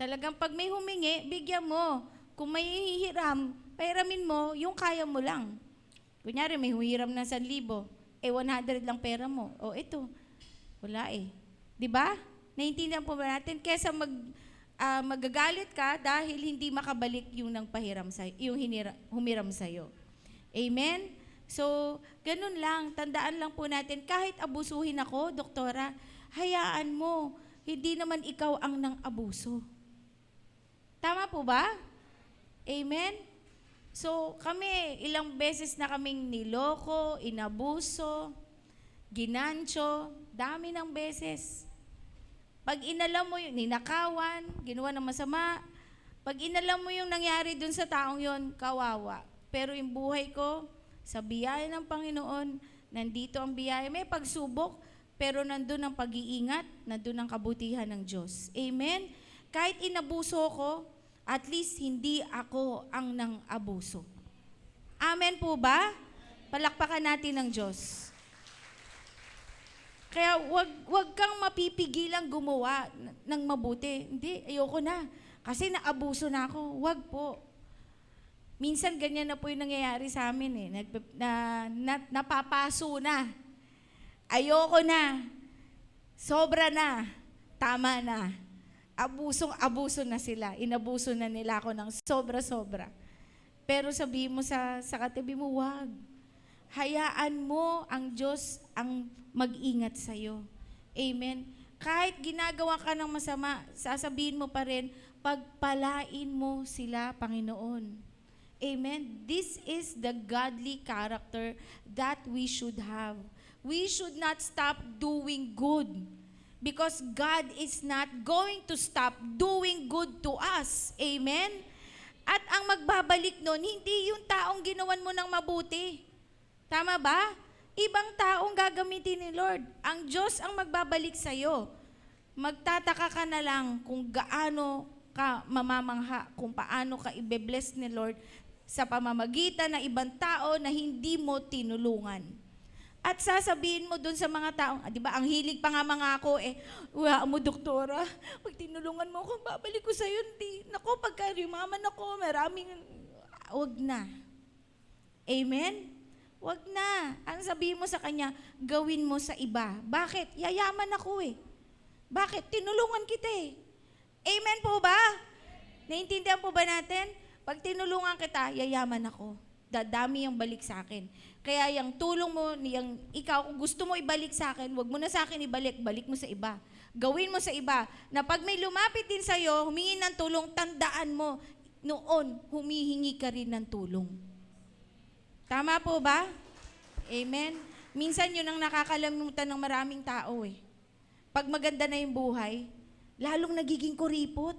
Talagang pag may humingi, bigyan mo. Kung may hihiram, pahiramin mo yung kaya mo lang. Kunyari, may humiram na 1,000, 100 lang pera mo. O ito, wala eh. Di ba? Naiintindihan po ba natin? Kesa magagalit ka dahil hindi makabalik yung nang pahiram sa'yo, yung humiram sa'yo. Amen? So, ganun lang. Tandaan lang po natin, kahit abusuhin ako, doktora, hayaan mo. Hindi naman ikaw ang nang abuso. Tama po ba? Amen? So, kami, ilang beses na kaming niloko, inabuso, ginancho, dami ng beses. Pag inalam mo yung ninakawan, ginawa ng masama, pag inalam mo yung nangyari dun sa taong yon, kawawa. Pero yung buhay ko, sa biyaya ng Panginoon, nandito ang biyaya. May pagsubok, pero nandun ang pag-iingat, nandun ang kabutihan ng Diyos. Amen? Kahit inabuso ko, at least hindi ako ang nang-abuso. Amen po ba? Palakpakan natin ng Diyos. Kaya wag kang mapipigilang gumawa ng mabuti. Hindi, ayoko na. Kasi naabuso na ako. Wag po. Minsan ganyan na po yung nangyayari sa amin eh. Napapaso na. Ayoko na. Sobra na. Tama na. Abusong-abuso na sila. Inabuso na nila ako ng sobra-sobra. Pero sabihin mo sa katabi mo, wag. Hayaan mo ang Diyos ang mag-ingat sa'yo. Amen? Kahit ginagawa ka ng masama, sasabihin mo pa rin, pagpalain mo sila, Panginoon. Amen? This is the godly character that we should have. We should not stop doing good. Because God is not going to stop doing good to us. Amen? At ang magbabalik nun, hindi yung taong ginawan mo ng mabuti. Tama ba? Ibang taong gagamitin ni Lord. Ang Diyos ang magbabalik sa'yo. Magtataka ka na lang kung gaano ka mamamangha, kung paano ka ibe-bless ni Lord sa pamamagitan ng ibang tao na hindi mo tinulungan. At sasabihin mo dun sa mga taong, di ba, ang hilig pa nga mga ako, wala mo, doktora, pag tinulungan mo ako, babalik ko sa'yo, hindi. Naku, pagka yumaman ako, maraming, wag na. Amen? Wag na. Ang sabihin mo sa kanya, gawin mo sa iba. Bakit? Yayaman ako eh. Bakit? Tinulungan kita eh. Amen po ba? Naintindihan po ba natin? Pag tinulungan kita, yayaman ako. Dadami yung balik sa akin. Kaya yung tulong mo, yung ikaw, kung gusto mo ibalik sa akin, wag mo na sa akin ibalik, balik mo sa iba. Gawin mo sa iba, na pag may lumapit din sa'yo, humingi ng tulong, tandaan mo, noon, humihingi ka rin ng tulong. Tama po ba? Amen? Minsan yun ang nakakalimutan ng maraming tao eh. Pag maganda na yung buhay, lalong nagiging kuripot.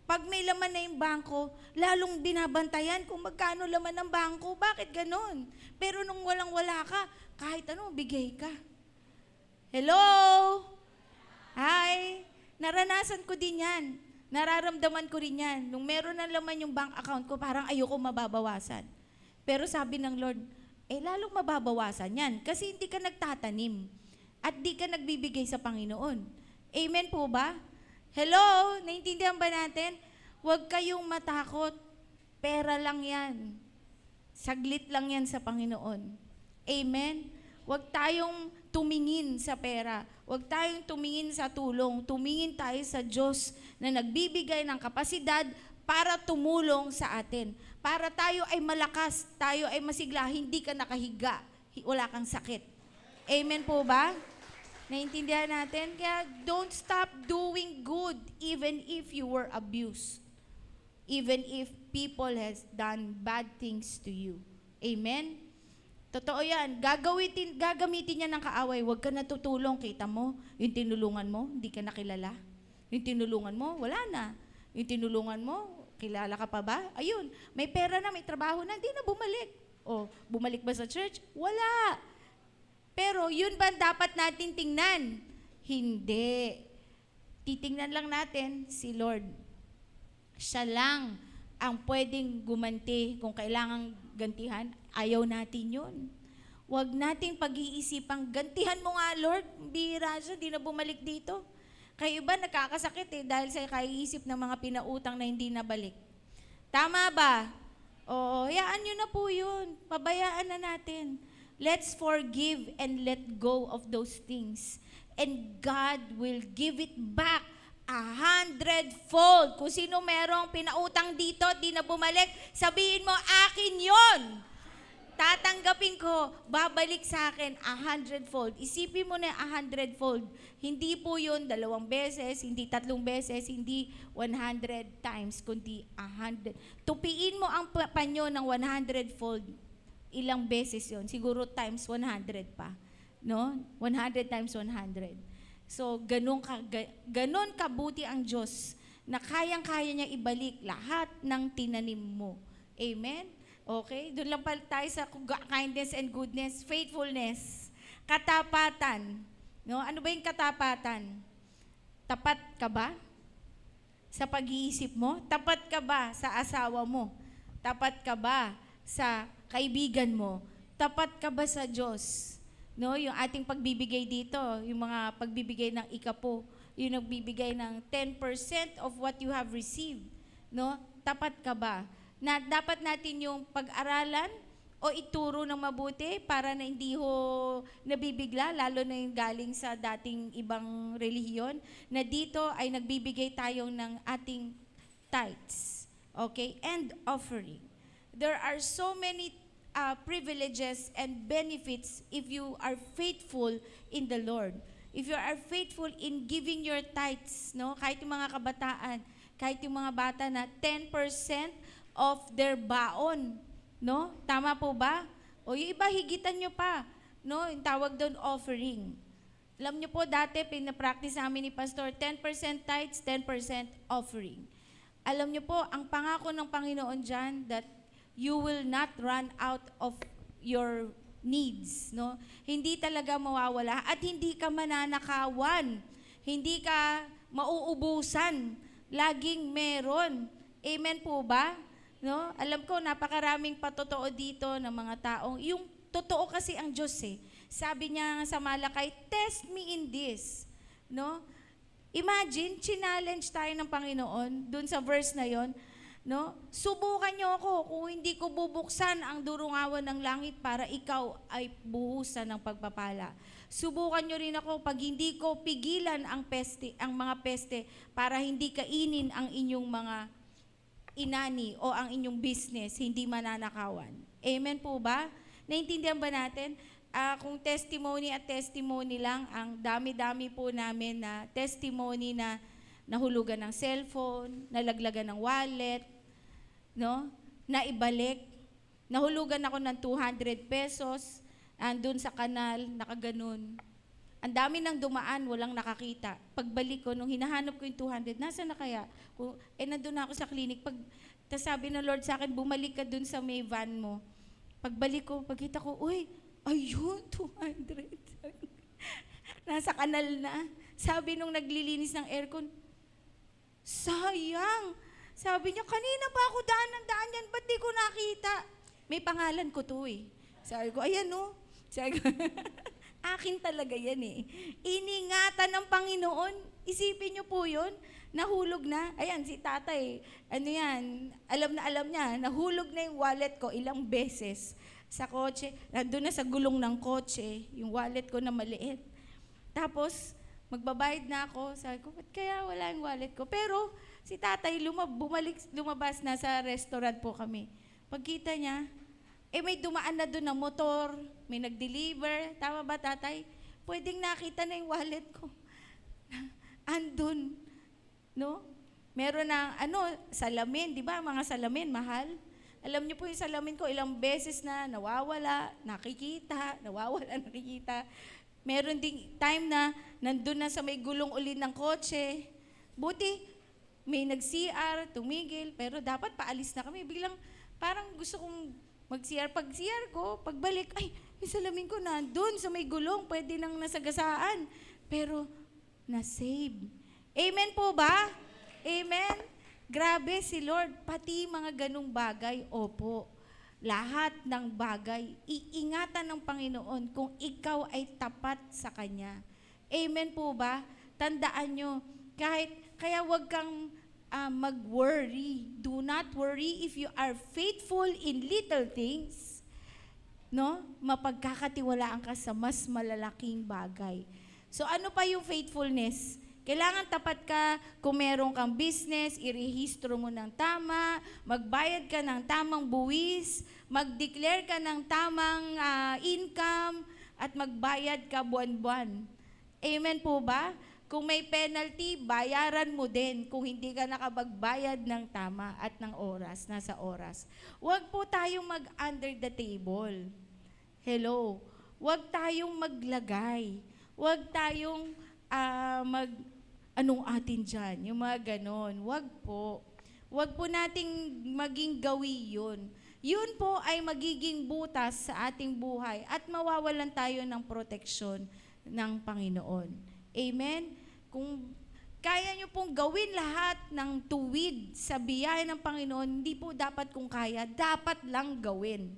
Pag may laman na yung bangko, lalong binabantayan kung magkano laman ng bangko. Bakit ganon? Pero nung walang-wala ka, kahit ano, bigay ka. Hello? Hi? Naranasan ko din yan. Nararamdaman ko rin yan. Nung meron na laman yung bank account ko, parang ayoko mababawasan. Pero sabi ng Lord, lalong mababawasan yan. Kasi hindi ka nagtatanim. At di ka nagbibigay sa Panginoon. Amen po ba? Hello? Naintindihan ba natin? Huwag kayong matakot. Pera lang yan. Saglit lang yan sa Panginoon. Amen? Huwag tayong tumingin sa pera. Huwag tayong tumingin sa tulong. Tumingin tayo sa Diyos na nagbibigay ng kapasidad para tumulong sa atin. Para tayo ay malakas, tayo ay masigla, hindi ka nakahiga, wala kang sakit. Amen po ba? Naintindihan natin? Kaya don't stop doing good even if you were abused. Even if people has done bad things to you. Amen? Totoo yan. Gagamitin niya ng kaaway. Huwag ka natutulong. Kita mo, yung tinulungan mo, hindi ka nakilala. Yung tinulungan mo, wala na. Yung tinulungan mo, kilala ka pa ba? Ayun, may pera na, may trabaho na, hindi na bumalik. O, bumalik ba sa church? Wala. Pero yun ba ang dapat natin tingnan? Hindi. Titingnan lang natin si Lord. Siya lang ang pwedeng gumanti kung kailangang gantihan. Ayaw natin yun. Huwag nating pag-iisipang, gantihan mo nga Lord, bihira siya, di na bumalik dito. Kayo iba nakakasakit dahil sa kaiisip ng mga pinautang na hindi nabalik. Tama ba? Oo, hayaan nyo na po yun. Pabayaan na natin. Let's forgive and let go of those things. And God will give it back 100-fold. Kung sino merong pinautang dito, di na bumalik, sabihin mo, akin yon. Tatanggapin ko, babalik sa akin 100-fold. Isipin mo na 100-fold. Hindi po yun 2 beses, hindi 3 beses, hindi 100 times, kundi 100. Tupiin mo ang panyo ng 100-fold. Ilang beses yon? Siguro times 100 pa. No? 100 times 100. So, ganun kabuti ang Diyos na kayang-kaya niya ibalik lahat ng tinanim mo. Amen? Okay? Doon lang pala tayo sa kindness and goodness, faithfulness, katapatan. No? Ano ba yung katapatan? Tapat ka ba sa pag-iisip mo? Tapat ka ba sa asawa mo? Tapat ka ba sa kaibigan mo? Tapat ka ba sa Diyos? No, yung ating pagbibigay dito, yung mga pagbibigay ng ikapo, yung nagbibigay ng 10% of what you have received. No? Tapat ka ba? Na dapat natin yung pag-aralan o ituro ng mabuti para na hindi ho nabibigla, lalo na yung galing sa dating ibang relihiyon, na dito ay nagbibigay tayo ng ating tithes. Okay? And offering. There are so many privileges and benefits if you are faithful in the Lord. If you are faithful in giving your tithes, no? Kahit yung mga kabataan, kahit yung mga bata na 10% of their baon, no? Tama po ba? O yung iba, higitan nyo pa, no? Yung tawag doon, offering. Alam nyo po, dati, pinapractice namin ni Pastor, 10% tithes, 10% offering. Alam nyo po, ang pangako ng Panginoon dyan, that you will not run out of your needs, no? Hindi talaga mawawala at hindi ka mananakawan. Hindi ka mauubusan. Laging meron. Amen po ba? No? Alam ko, napakaraming patotoo dito ng mga taong, yung totoo kasi ang Diyos Sabi niya sa Malakay, test me in this. No? Imagine, challenge tayo ng Panginoon dun sa verse na yon. No? Subukan niyo ako kung hindi ko bubuksan ang durungawan ng langit para ikaw ay buhusan ng pagpapala. Subukan niyo rin ako pag hindi ko pigilan ang mga peste para hindi kainin ang inyong mga inani o ang inyong business, hindi mananakawan. Amen po ba? Naintindihan ba natin? Kung testimony at testimony lang, ang dami-dami po namin na testimony na nahulugan ng cellphone, nalaglagan ng wallet, no? Naibalik. Nahulugan ako ng 200 pesos, andun sa kanal, nakaganon. Ang dami nang dumaan, walang nakakita. Pagbalik ko, nung hinahanap ko yung 200, nasa na kaya? Nandun na ako sa clinic. Tas sabi ng Lord sa akin, bumalik ka dun sa may van mo. Pagbalik ko, pagkita ko, uy, ayun, 200. Nasa kanal na. Sabi nung naglilinis ng aircon, sayang. Sabi niya, kanina pa ako daan ng daan yan, ba't di ko nakita? May pangalan ko to Sabi ko, ayan Sabi ko, akin talaga yan Iningatan ng Panginoon. Isipin niyo po yun. Nahulog na. Ayan, si tatay, alam niya, nahulog na yung wallet ko ilang beses sa kotse. Nandun na sa gulong ng kotse, yung wallet ko na maliit. Tapos, magbabayad na ako. Sabi ko, ba't kaya wala yung wallet ko? Pero, si tatay, lumabas na sa restaurant po kami. Pagkita niya, may dumaan na doon na motor, may nag-deliver. Tama ba, tatay? Pwedeng nakita na yung wallet ko. Andun. No? Meron na, salamin. Di ba? Mga salamin, mahal. Alam niyo po yung salamin ko, ilang beses na nawawala, nakikita. Meron ding time na nandun na sa may gulong uli ng kotse. Buti, may nag-CR, tumigil, pero dapat paalis na kami. Biglang, parang gusto kong Mag-CR. Pag CR ko, pagbalik, ay, yung salamin ko nandun sa may gulong, pwede nang nasagasaan. Pero, na-save. Amen po ba? Amen? Grabe si Lord, pati mga ganung bagay, opo. Lahat ng bagay, iingatan ng Panginoon kung ikaw ay tapat sa Kanya. Amen po ba? Tandaan nyo, kaya wag kang mag-worry. Do not worry if you are faithful in little things. No? Mapagkakatiwalaan ka sa mas malalaking bagay. So ano pa yung faithfulness? Kailangan tapat ka kung meron kang business, irehistro mo ng tama, magbayad ka ng tamang buwis, mag-declare ka ng tamang income, at magbayad ka buwan-buwan. Amen po ba? Kung may penalty, bayaran mo din kung hindi ka nakapagbayad ng tama at ng oras, nasa oras. Huwag po tayong mag-under the table. Hello? Huwag tayong maglagay. Huwag tayong anong atin dyan? Yung mga ganon. Huwag po. Huwag po nating maging gawi yun. Yun po ay magiging butas sa ating buhay at mawawalan tayo ng proteksyon ng Panginoon. Amen? Kung kaya nyo pong gawin lahat ng tuwid sa biyaya ng Panginoon, hindi po dapat kung kaya, dapat lang gawin.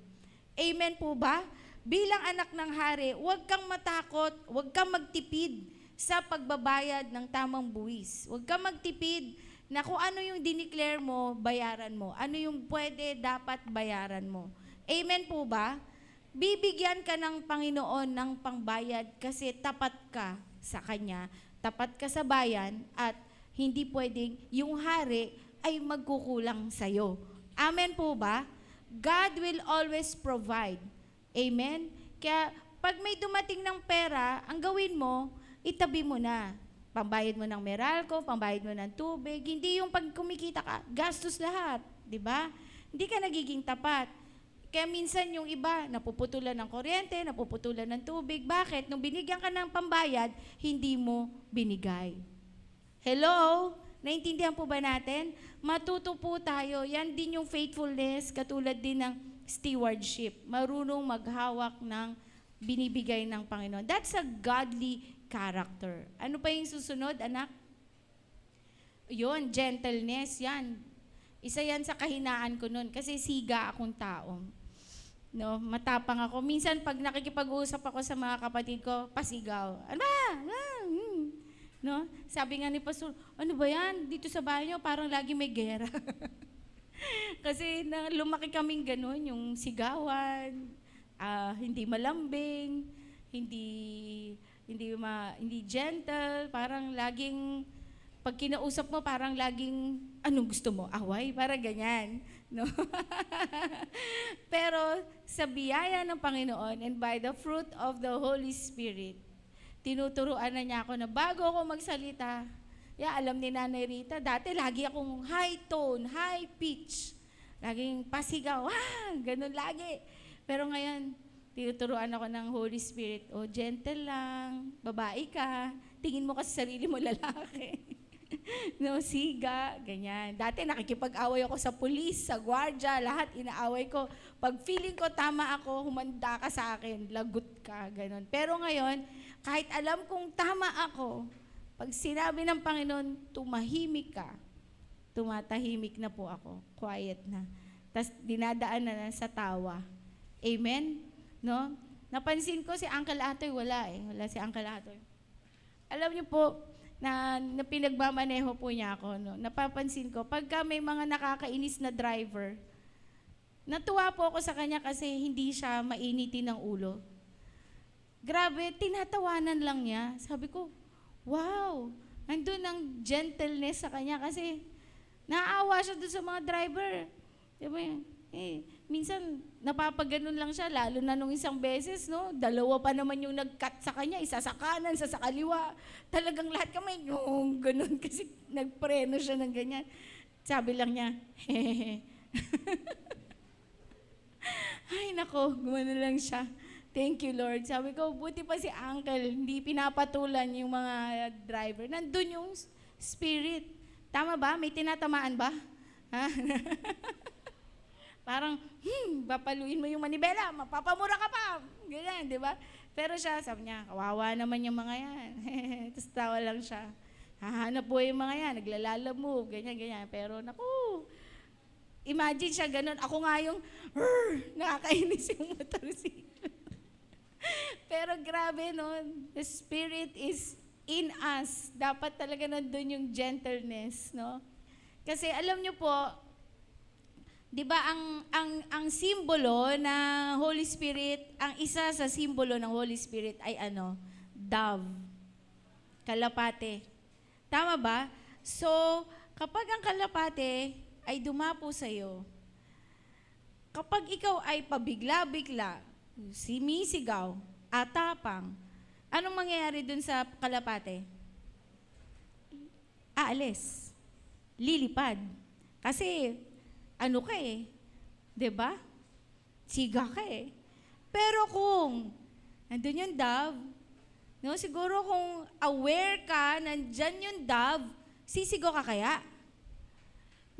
Amen po ba? Bilang anak ng hari, huwag kang matakot, huwag kang magtipid sa pagbabayad ng tamang buwis. Huwag kang magtipid na kung ano yung dineclare mo, bayaran mo. Ano yung pwede, dapat bayaran mo. Amen po ba? Bibigyan ka ng Panginoon ng pangbayad kasi tapat ka sa Kanya, tapat ka sa bayan, at hindi pwedeng yung hari ay magkukulang sa'yo. Amen po ba? God will always provide. Amen? Kaya pag may dumating ng pera, ang gawin mo, itabi mo na. Pambayad mo ng Meralco, pambayad mo ng tubig. Hindi yung pag kumikita ka, gastos lahat. Di ba? Hindi ka nagiging tapat. Kaya minsan yung iba, napuputulan ng kuryente, napuputulan ng tubig. Bakit? Nung binigyan ka ng pambayad, hindi mo binigay. Hello? Naintindihan po ba natin? Matuto po tayo. Yan din yung faithfulness, katulad din ng stewardship. Marunong maghawak ng binibigay ng Panginoon. That's a godly character. Ano pa yung susunod, anak? Yun, gentleness, yan. Isa yan sa kahinaan ko nun kasi siga akong tao. No, matapang ako. Minsan pag nakikipag-usap ako sa mga kapatid ko, pasigaw. Ano ba? No? Sabi nga ni Pastor, ano ba yan? Dito sa bahay niyo parang lagi may gera. Kasi lumaki kaming ganun, yung sigawan, hindi malambing, hindi gentle, parang laging, pag kinausap mo, parang laging, anong gusto mo? Away? Parang ganyan. No? Pero sa biyaya ng Panginoon and by the fruit of the Holy Spirit, tinuturuan na niya ako na bago ako magsalita, alam ni Nanay Rita, dati lagi akong high tone, high pitch. Laging pasigaw, ganun lagi. Pero ngayon, tinuturuan ako ng Holy Spirit, gentle lang, babae ka, tingin mo kasi sarili mo lalaki. No, siga, ganyan. Dati nakikipag-away ako sa pulis, sa gwardya, lahat inaaway ko. Pag feeling ko tama ako, humanda ka sa akin, lagot ka, ganun. Pero ngayon, kahit alam kong tama ako, pag sinabi ng Panginoon, tumahimik ka, tumatahimik na po ako, quiet na. Tapos dinadaan na sa tawa. Amen? No? Napansin ko si Uncle Atoy, wala si Uncle Atoy. Alam niyo po, na pinagmamaneho po niya ako, no? Napapansin ko, pagka may mga nakakainis na driver, natuwa po ako sa kanya kasi hindi siya mainitin ng ulo. Grabe, tinatawanan lang niya. Sabi ko, wow, andun ang gentleness sa kanya kasi naaawa siya doon sa mga driver. Diba yun? Minsan, napapaganon lang siya, lalo na nung isang beses, no? 2 pa naman yung nag-cut sa kanya, isa sa kanan, isa sa kaliwa. Talagang lahat kamay, yung ganun, kasi nagpreno siya ng ganyan. Sabi lang niya, hehehe. Ay, nako, gumano lang siya. Thank you, Lord. Sabi ko, buti pa si Uncle, hindi pinapatulan yung mga driver. Nandun yung spirit. Tama ba? May tinatamaan ba? Ha? Parang, papaluin mo yung manibela, mapapamura ka pa. Ganyan, di ba? Pero siya, sabi niya, kawawa naman yung mga yan. Tapos tawa lang siya. Hahanap po yung mga yan, naglalalamo, ganyan, ganyan. Pero naku, imagine siya ganun. Ako nga yung, nakakainis yung motorsiklo. Pero grabe nun, the Spirit is in us. Dapat talaga nandun yung gentleness, no? Kasi alam niyo po, 'di ba ang simbolo ng Holy Spirit, ang isa sa simbolo ng Holy Spirit ay ano? Dove. Kalapate. Tama ba? So, kapag ang kalapate ay dumapo sa iyo, kapag ikaw ay pabigla-bigla, simisigaw, atapang, anong mangyayari dun sa kalapate? Aalis. Lilipad. Kasi, ano ka eh, 'di ba? Siga ka eh. Pero kung nandun yung dove, no, siguro kung aware ka, nandyan yung dove, sisigaw ka kaya?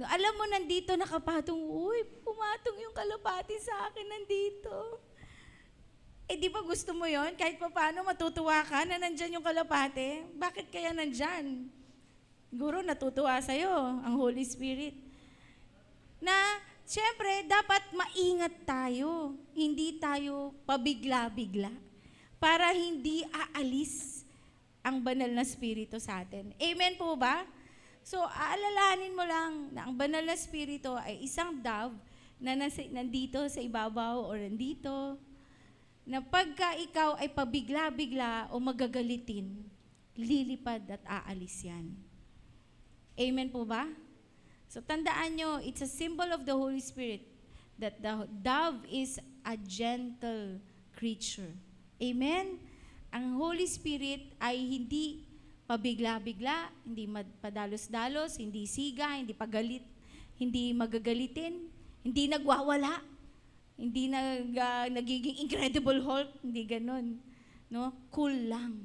No, alam mo, nandito nakapatong, uy, pumatong yung kalapati sa akin nandito. Eh, di ba gusto mo yon? Kahit pa paano matutuwa ka na nandyan yung kalapate. Bakit kaya nandyan? Siguro natutuwa sa'yo ang Holy Spirit. Na, siyempre, dapat maingat tayo. Hindi tayo pabigla-bigla. Para hindi aalis ang banal na Espiritu sa atin. Amen po ba? So, aalalahanin mo lang na ang banal na Espiritu ay isang dove na nandito sa ibabaw o nandito, na pagka ikaw ay pabigla-bigla o magagalitin, lilipad at aalis yan. Amen po ba? So tandaan nyo, it's a symbol of the Holy Spirit that the dove is a gentle creature. Amen? Ang Holy Spirit ay hindi pabigla-bigla, hindi padalos-dalos, hindi siga, hindi pagalit, hindi magagalitin, hindi nagwawala, hindi nagiging Incredible Hulk, hindi ganun. No? Cool lang.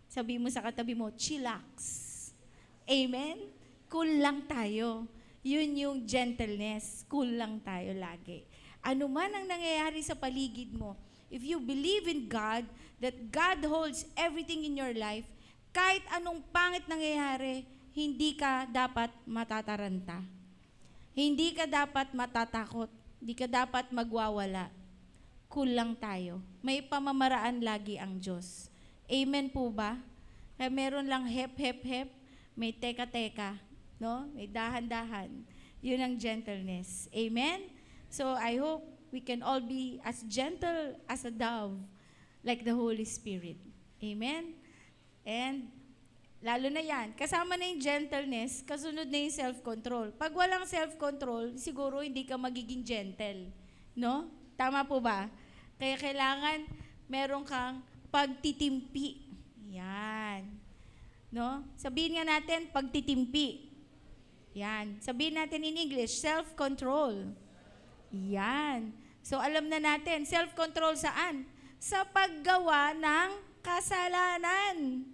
Sabi mo sa katabi mo, chillax. Amen? Cool lang tayo. Yun yung gentleness. Cool lang tayo lagi. Ano man ang nangyayari sa paligid mo, if you believe in God, that God holds everything in your life, kahit anong pangit nangyayari, hindi ka dapat matataranta. Hindi ka dapat matatakot. Hindi ka dapat magwawala. Cool lang tayo. May pamamaraan lagi ang Diyos. Amen po ba? Kaya meron lang hep, may teka-teka, no? May dahan-dahan. Yun ang gentleness. Amen? So, I hope we can all be as gentle as a dove, like the Holy Spirit. Amen? And, lalo na yan, kasama na yung gentleness, kasunod na yung self-control. Pag walang self-control, siguro hindi ka magiging gentle. No? Tama po ba? Kaya kailangan meron kang pagtitimpi. Yan. No? Sabihin nga natin, pagtitimpi. Yan. Sabihin natin in English, self-control. Yan. So, alam na natin, self-control saan? Sa paggawa ng kasalanan.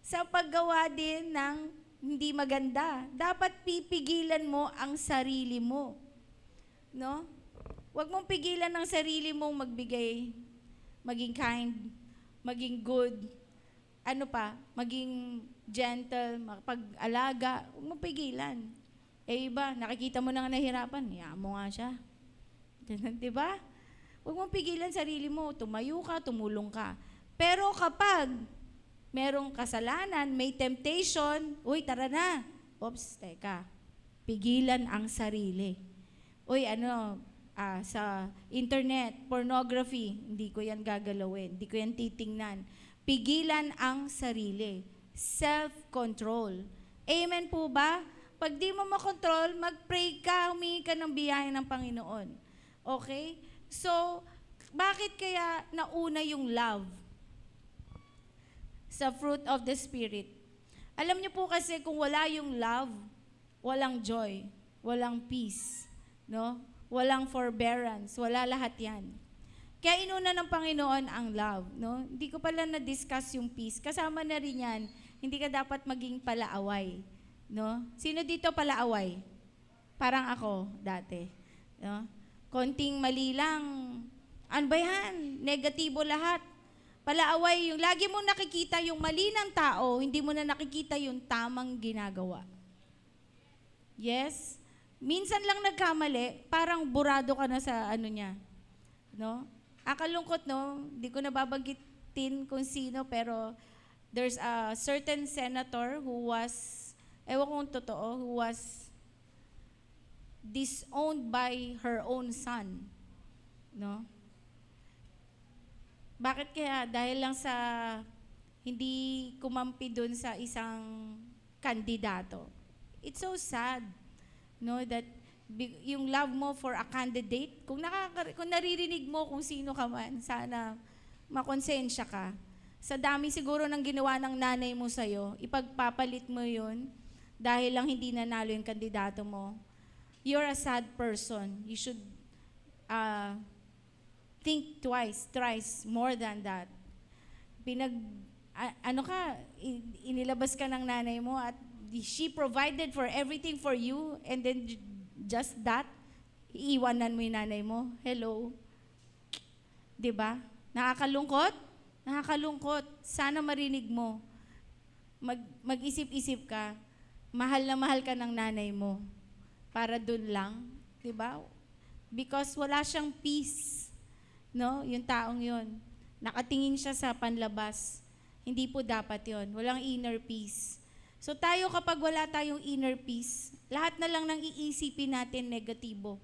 Sa paggawa din ng hindi maganda. Dapat pipigilan mo ang sarili mo. No? Huwag mong pigilan ang sarili mong magbigay, maging kind, maging good, ano pa, maging gentle, makapag-alaga, huwag mong pigilan. Eh iba, nakikita mo na nga nahirapan, hayaan mo nga siya. Diba? Huwag mong pigilan sarili mo, tumayo ka, tumulong ka. Pero kapag merong kasalanan, may temptation, uy, tara na. Oops, teka. Pigilan ang sarili. Uy, sa internet, pornography, hindi ko yan gagalawin, hindi ko yan titingnan. Pigilan ang sarili. Self-control. Amen po ba? Pag di mo makontrol, mag-pray ka, humingi ka ng biyaya ng Panginoon. Okay? So, bakit kaya nauna yung love sa fruit of the Spirit? Alam niyo po kasi kung wala yung love, walang joy, walang peace, no? Walang forbearance, wala lahat yan. Kaya inuna ng Panginoon ang love, no? Hindi ko pala na-discuss yung peace. Kasama na rin yan, hindi ka dapat maging palaaway, no? Sino dito palaaway? Parang ako dati. No? Konting mali lang, ano ba yan? Negatibo lahat. Palaaway, yung lagi mo nakikita yung mali ng tao, hindi mo na nakikita yung tamang ginagawa. Yes? Minsan lang nagkamali, parang burado ka na sa ano niya. No? Akalungkot, no? Hindi ko nababanggitin kung sino, pero there's a certain senator who was, ewan kung totoo, who was disowned by her own son. No? Bakit kaya? Dahil lang sa hindi kumampi dun sa isang kandidato. It's so sad, no, that yung love mo for a candidate, kung naririnig mo kung sino ka man, sana makonsensya ka. Sa dami siguro ng ginawa ng nanay mo sa'yo, ipagpapalit mo yun dahil lang hindi nanalo yung kandidato mo. You're a sad person. You should think thrice, more than that. Inilabas ka ng nanay mo at she provided for everything for you, and then just that, iiwanan mo yung nanay mo. Hello? Diba? Nakakalungkot? Nakakalungkot. Sana marinig mo. Mag-isip-isip ka. Mahal na mahal ka ng nanay mo. Para dun lang. Diba? Because wala siyang peace. No? Yung taong yun. Nakatingin siya sa panlabas. Hindi po dapat yon. Walang inner peace. So tayo kapag wala tayong inner peace, lahat na lang ng iisipin natin negatibo.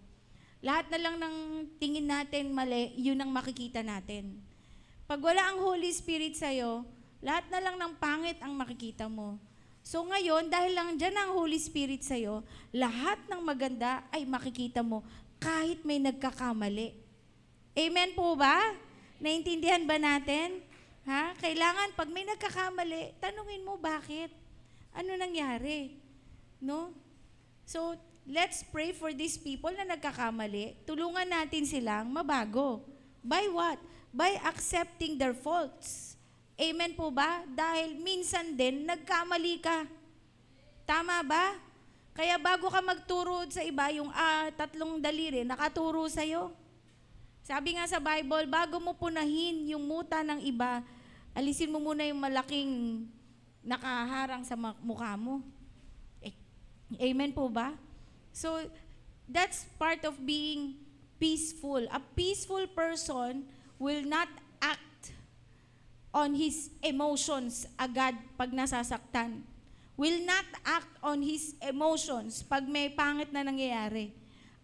Lahat na lang ng tingin natin mali, yun ang makikita natin. Pag wala ang Holy Spirit sa'yo, lahat na lang ng pangit ang makikita mo. So ngayon, dahil lang dyan ang Holy Spirit sa'yo, lahat ng maganda ay makikita mo kahit may nagkakamali. Amen po ba? Naintindihan ba natin? Ha? Kailangan pag may nagkakamali, tanungin mo bakit? Ano nangyari? No? So, let's pray for these people na nagkakamali. Tulungan natin silang mabago. By what? By accepting their faults. Amen po ba? Dahil minsan din, nagkamali ka. Tama ba? Kaya bago ka magturo sa iba, yung tatlong daliri, nakaturo sa'yo. Sabi nga sa Bible, bago mo punahin yung muta ng iba, alisin mo muna yung malaking nakaharang sa mukha mo. Amen po ba? So, that's part of being peaceful. A peaceful person will not act on his emotions agad pag nasasaktan. Will not act on his emotions pag may pangit na nangyayari.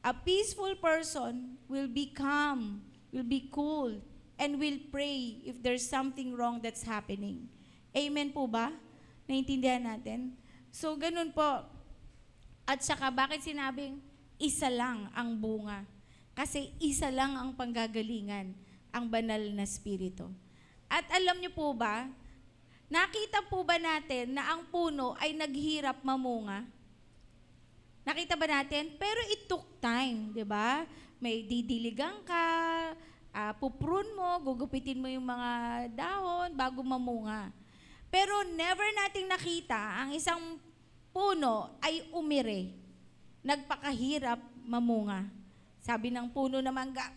A peaceful person will be calm, will be cool, and will pray if there's something wrong that's happening. Amen po ba? Naintindihan natin? So, ganun po. At saka, bakit sinabing isa lang ang bunga? Kasi isa lang ang panggagalingan, ang banal na spirito. At alam niyo po ba, nakita po ba natin na ang puno ay naghirap mamunga? Nakita ba natin? Pero it took time, di ba? May didiligan ka, puprun mo, gugupitin mo yung mga dahon bago mamunga. Pero never nating nakita ang isang puno ay umire. Nagpakahirap mamunga. Sabi ng puno na mangga,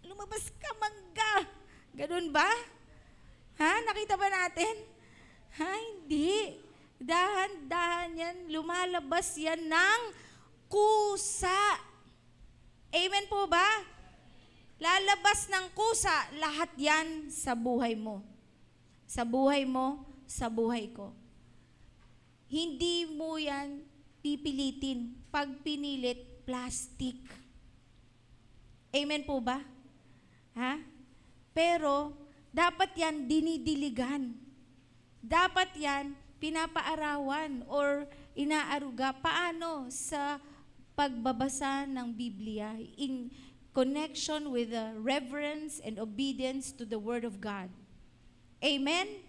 lumabas ka mangga. Ganun ba? Ha? Nakita ba natin? Ha? Hindi. Dahan-dahan yan, lumalabas yan ng kusa. Amen po ba? Lalabas ng kusa, lahat yan sa buhay mo. Sa buhay mo, sa buhay ko. Hindi mo yan pipilitin. Pag pinilit, plastic. Amen po ba? Ha? Pero, dapat yan dinidiligan. Dapat yan pinapaarawan or inaaruga. Paano? Sa pagbabasa ng Biblia in connection with the reverence and obedience to the Word of God. Amen?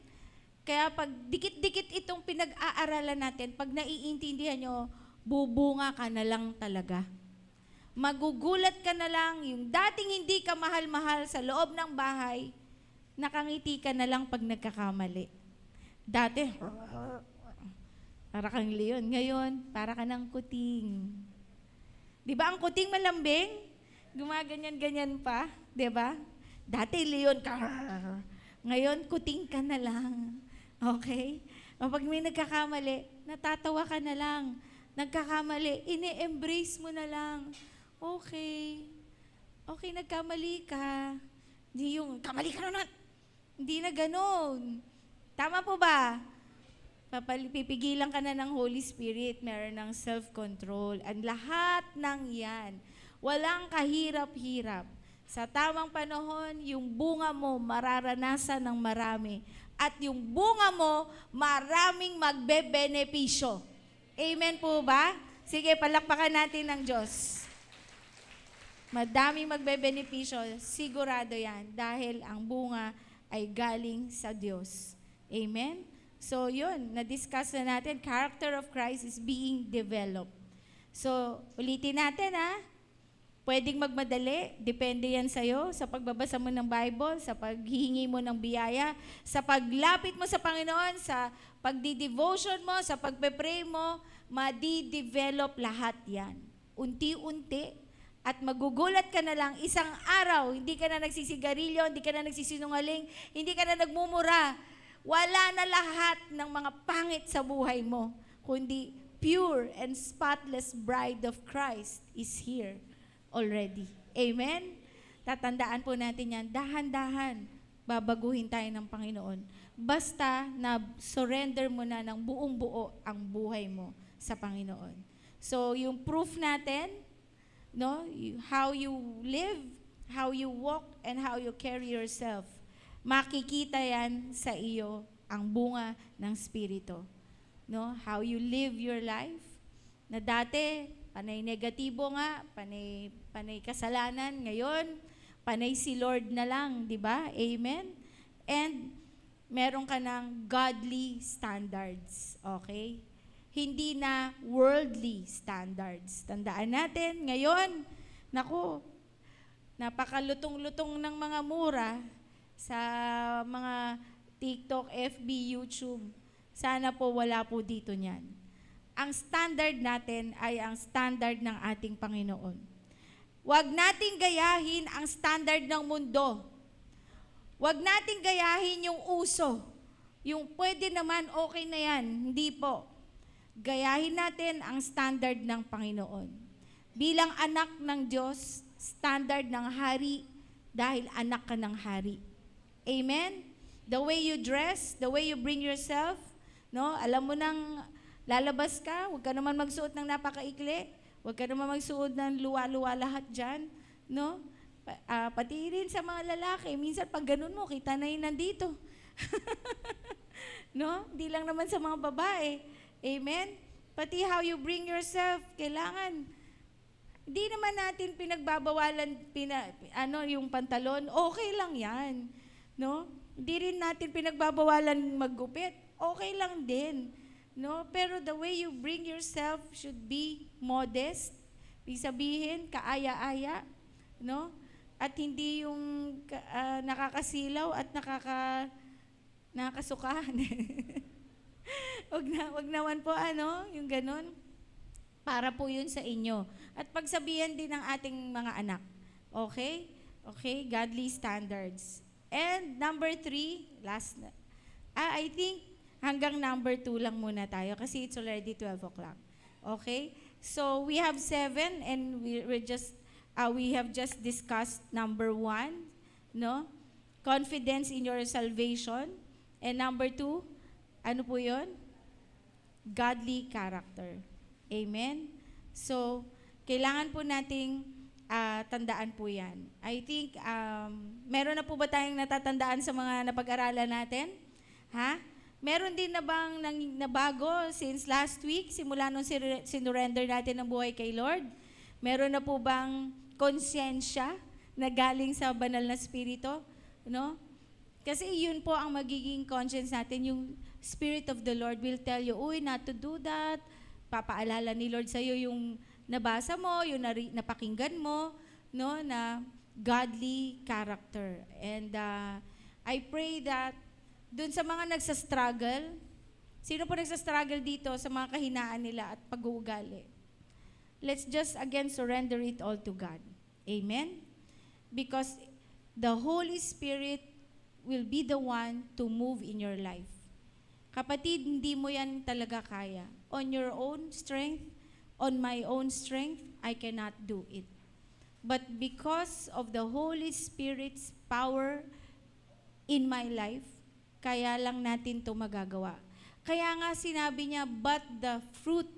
Kaya pag dikit-dikit itong pinag-aaralan natin, pag naiintindihan nyo, bubunga ka na lang talaga. Magugulat ka na lang, yung dating hindi ka mahal-mahal sa loob ng bahay, nakangiti ka na lang pag nagkakamali. Dati, Para kang leon. Ngayon, para ka ng kuting. Di ba ang kuting malambing? Gumaganyan-ganyan pa. Di ba? Dati leon ka. Ngayon, kuting ka na lang. Okay? O pag may nagkakamali, natatawa ka na lang. Nagkakamali, ini-embrace mo na lang. Okay. Okay, nagkamali ka. Hindi yung, kamali ka na. Hindi na ganon. Tama po ba? Pipigilan ka na ng Holy Spirit, meron ng self-control. Ang lahat ng yan, walang kahirap-hirap. Sa tamang panahon, yung bunga mo mararanasan ng marami. At yung bunga mo, maraming magbebenepisyo. Amen po ba? Sige, palakpakan natin ng Diyos. Madaming magbebenepisyo, sigurado yan, dahil ang bunga ay galing sa Diyos. Amen? So yun, na-discuss na natin, character of Christ is being developed. So, ulitin natin pwedeng magmadali, depende yan sa'yo, sa pagbabasa mo ng Bible, sa paghihingi mo ng biyaya, sa paglapit mo sa Panginoon, sa pagdi-devotion mo, sa pagpe-pray mo, madi-develop lahat yan. Unti-unti, at magugulat ka na lang, isang araw, hindi ka na nagsisigarilyo, hindi ka na nagsisinungaling, hindi ka na nagmumura, wala na lahat ng mga pangit sa buhay mo, kundi pure and spotless bride of Christ is here already. Amen? Tatandaan po natin yan, dahan-dahan, babaguhin tayo ng Panginoon. Basta na surrender mo na ng buong buo ang buhay mo sa Panginoon. So, yung proof natin, how you live, how you walk, and how you carry yourself, makikita yan sa iyo ang bunga ng Espiritu. How you live your life, na dati, panay negatibo nga, panay kasalanan, ngayon, panay si Lord na lang, di ba? Amen? And, meron ka ng godly standards, okay? Hindi na worldly standards. Tandaan natin, ngayon, napakalutong-lutong ng mga mura, sa mga TikTok, FB, YouTube. Sana po wala po dito niyan. Ang standard natin ay ang standard ng ating Panginoon. Huwag nating gayahin ang standard ng mundo. Huwag nating gayahin yung uso. Yung pwede naman, okay na yan. Hindi po. Gayahin natin ang standard ng Panginoon. Bilang anak ng Diyos, standard ng hari, dahil anak ka ng hari. Amen? The way you dress, the way you bring yourself, alam mo nang lalabas ka, huwag ka naman magsuot ng napakaikli, huwag ka naman magsuot ng luwa-luwa lahat dyan, pati rin sa mga lalaki, minsan pag ganun mo, kita na yun nandito. Di lang naman sa mga babae. Amen? Pati how you bring yourself, kailangan, hindi naman natin pinagbabawalan yung pantalon, okay lang yan. Hindi rin natin pinagbabawalan maggupit. Okay lang din. Pero the way you bring yourself should be modest. Ibig sabihin, kaaya-aya. At hindi yung nakakasilaw at nakakasuka. Wag naman po, yung ganon. Para po yun sa inyo. At pagsabihan din ng ating mga anak. Okay? Okay, godly standards. And number 3, last na. I think hanggang number 2 lang muna tayo kasi it's already 12 o'clock. Okay? So we have 7 and we have just discussed number 1, confidence in your salvation. And number 2, ano po yun? Godly character. Amen? So, kailangan po nating tandaan po yan. I think, meron na po ba tayong natatandaan sa mga napag-aralan natin? Meron din na bang nabago since last week, simula nung sinurrender natin ang buhay kay Lord? Meron na po bang konsyensya na galing sa banal na Espiritu? Kasi yun po ang magiging conscience natin, yung Spirit of the Lord will tell you, not to do that. Papaalala ni Lord sa'yo yung nabasa mo, yung napakinggan mo, na godly character. And I pray that dun sa mga nagsastruggle, Sino po nagsastruggle dito sa mga kahinaan nila at pag-uugali? Let's just again surrender it all to God. Amen? Because the Holy Spirit will be the one to move in your life. Kapatid, hindi mo yan talaga kaya. On your own strength, on my own strength, I cannot do it. But because of the Holy Spirit's power in my life, kaya lang natin to magagawa. Kaya nga sinabi niya, but the fruit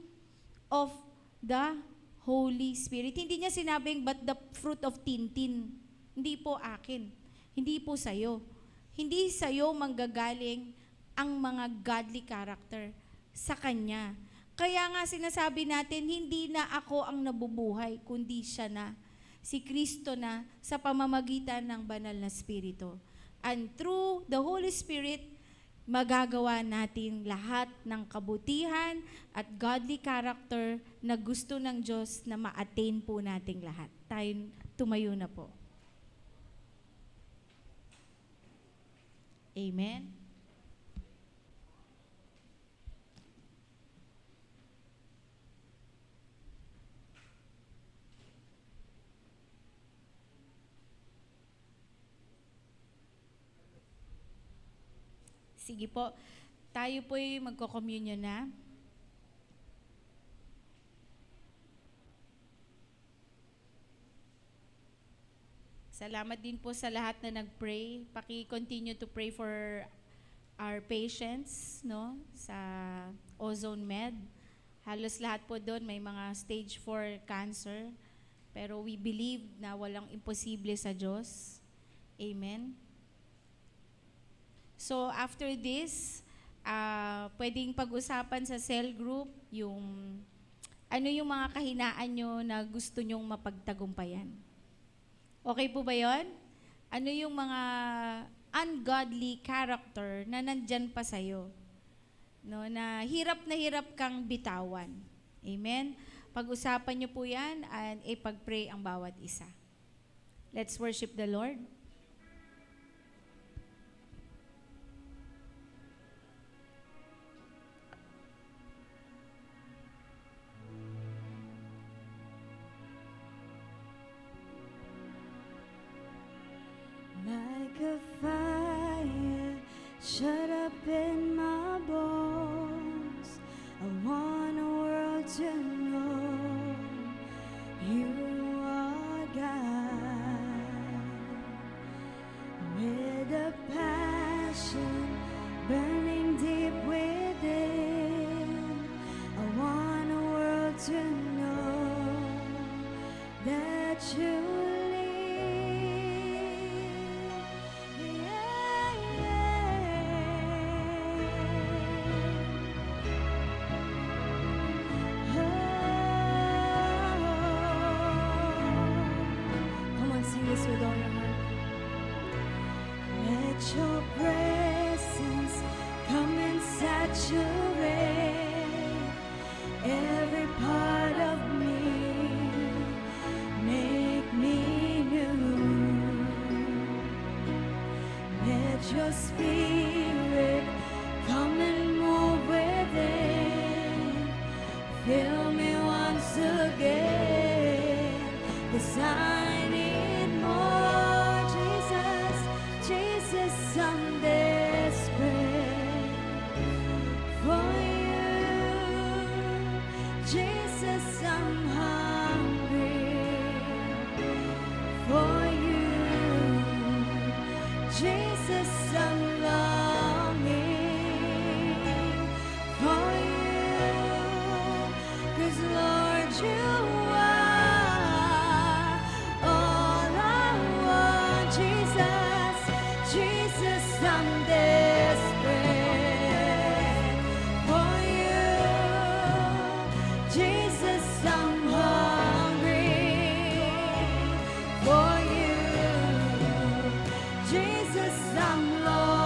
of the Holy Spirit. Hindi niya sinabing, but the fruit of Tintin. Hindi po akin. Hindi po sa'yo. Hindi sa'yo manggagaling ang mga godly character. Sa Kanya. Kaya nga sinasabi natin, hindi na ako ang nabubuhay, kundi siya na. Si Kristo na sa pamamagitan ng banal na Espiritu. And through the Holy Spirit, magagawa natin lahat ng kabutihan at godly character na gusto ng Diyos na ma-attain po nating lahat. Tayo tumayo na po. Amen. Sige po, tayo po'y magko-communion na. Salamat din po sa lahat na nag-pray. Paki-continue to pray for our patients, no, sa Ozone Med. Halos lahat po doon may mga stage 4 cancer. Pero we believe na walang imposible sa Diyos. Amen. So after this, pwedeng pag-usapan sa cell group yung ano yung mga kahinaan nyo na gusto nyong mapagtagumpayan. Okay po ba yon? Ano yung mga ungodly character na nandyan pa sa'yo? No, na hirap kang bitawan. Amen? Pag-usapan nyo po yan and ipag-pray ang bawat isa. Let's worship the Lord. Like a fire shut up in my bones, I want the world to know you are God. With a passion burning deep within, I want the world to know that you with all your heart. Let your presence come and saturate every part of me. Make me new. Let your spirit come and move within. Fill me once again. 'Cause I need more, Jesus, Jesus, I'm desperate for you. Jesus, I'm hungry for you. Jesus, I'm longing for you. 'Cause Lord, you I'm desperate for you. Jesus, I'm hungry for you. Jesus, I'm lost.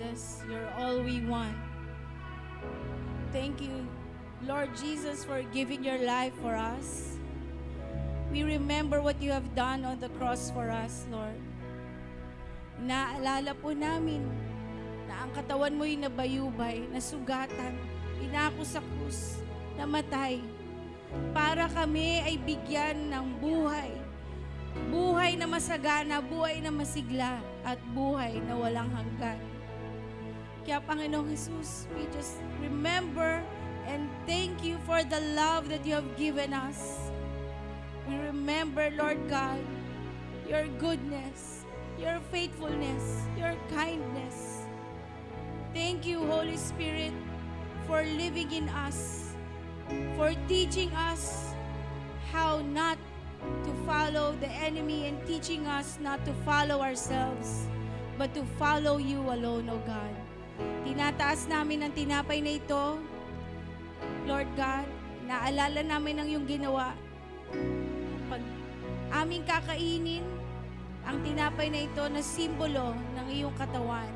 Jesus. You're all we want. Thank you, Lord Jesus, for giving your life for us. We remember what you have done on the cross for us, Lord. Naalala po namin na ang katawan mo'y nabayubay, nasugatan, inako sa krus, namatay, para kami ay bigyan ng buhay. Buhay na masagana, buhay na masigla, at buhay na walang hanggan. Kaya Panginoong Jesus, we just remember and thank you for the love that you have given us. We remember, Lord God, your goodness, your faithfulness, your kindness. Thank you, Holy Spirit, for living in us, for teaching us how not to follow the enemy and teaching us not to follow ourselves, but to follow you alone, O God. Tinataas namin ang tinapay na ito, Lord God. Naalala namin ang iyong ginawa. Pag aming kakainin ang tinapay na ito na simbolo ng iyong katawan,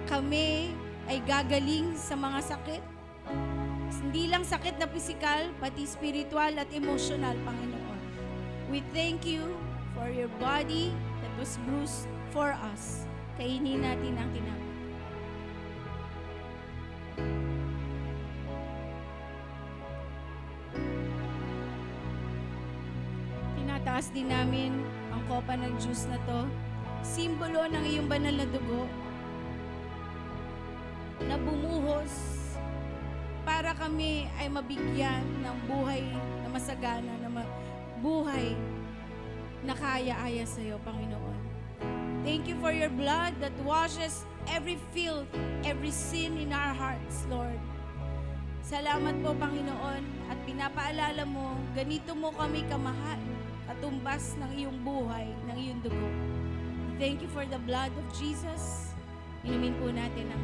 kami ay gagaling sa mga sakit. Hindi lang sakit na pisikal, pati spiritual at emotional, Panginoon. We thank you for your body that was bruised for us. Kainin natin ang tinapay. Tinataas din namin ang kopa ng juice na to, simbolo ng iyong banal na dugo na bumuhos para kami ay mabigyan ng buhay na masagana, na buhay na kaya-aya sa iyo, Panginoon. Thank you for your blood that washes every filth, every sin in our hearts, Lord. Salamat po, Panginoon, at pinapaalala mo, ganito mo kami kamahal, katumbas ng iyong buhay, ng iyong dugo. Thank you for the blood of Jesus. Inumin po natin ang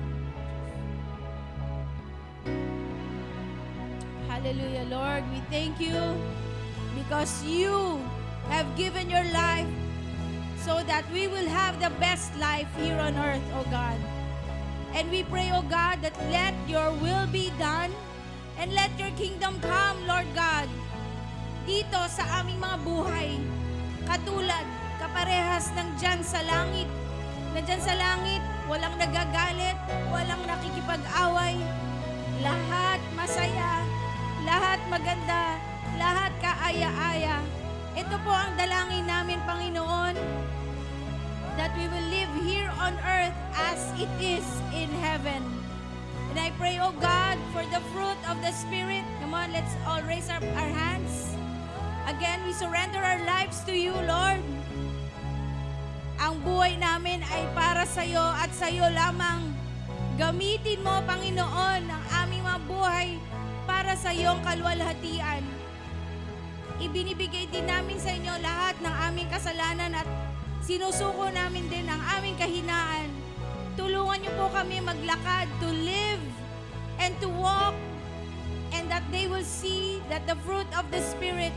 Hallelujah, Lord. We thank you because you have given your life so that we will have the best life here on earth, O God. And we pray, O God, that let your will be done and let your kingdom come, Lord God, dito sa aming mga buhay. Katulad, kaparehas ng dyan sa langit. Na dyan sa langit, walang nagagalit, walang nakikipag-away. Lahat masaya, lahat maganda, lahat kaaya-aya. Ito po ang dalangin namin, Panginoon, that we will live here on earth as it is in heaven. And I pray, oh God, for the fruit of the Spirit. Come on, let's all raise our hands. Again, we surrender our lives to you, Lord. Ang buhay namin ay para sa iyo at sa iyo lamang. Gamitin mo, Panginoon, ang aming mga buhay para sa iyong kalwalhatian. Ibinibigay din namin sa inyo lahat ng aming kasalanan at sinusuko namin din ang aming kahinaan. Tulungan niyo po kami maglakad, to live and to walk, and that they will see that the fruit of the Spirit,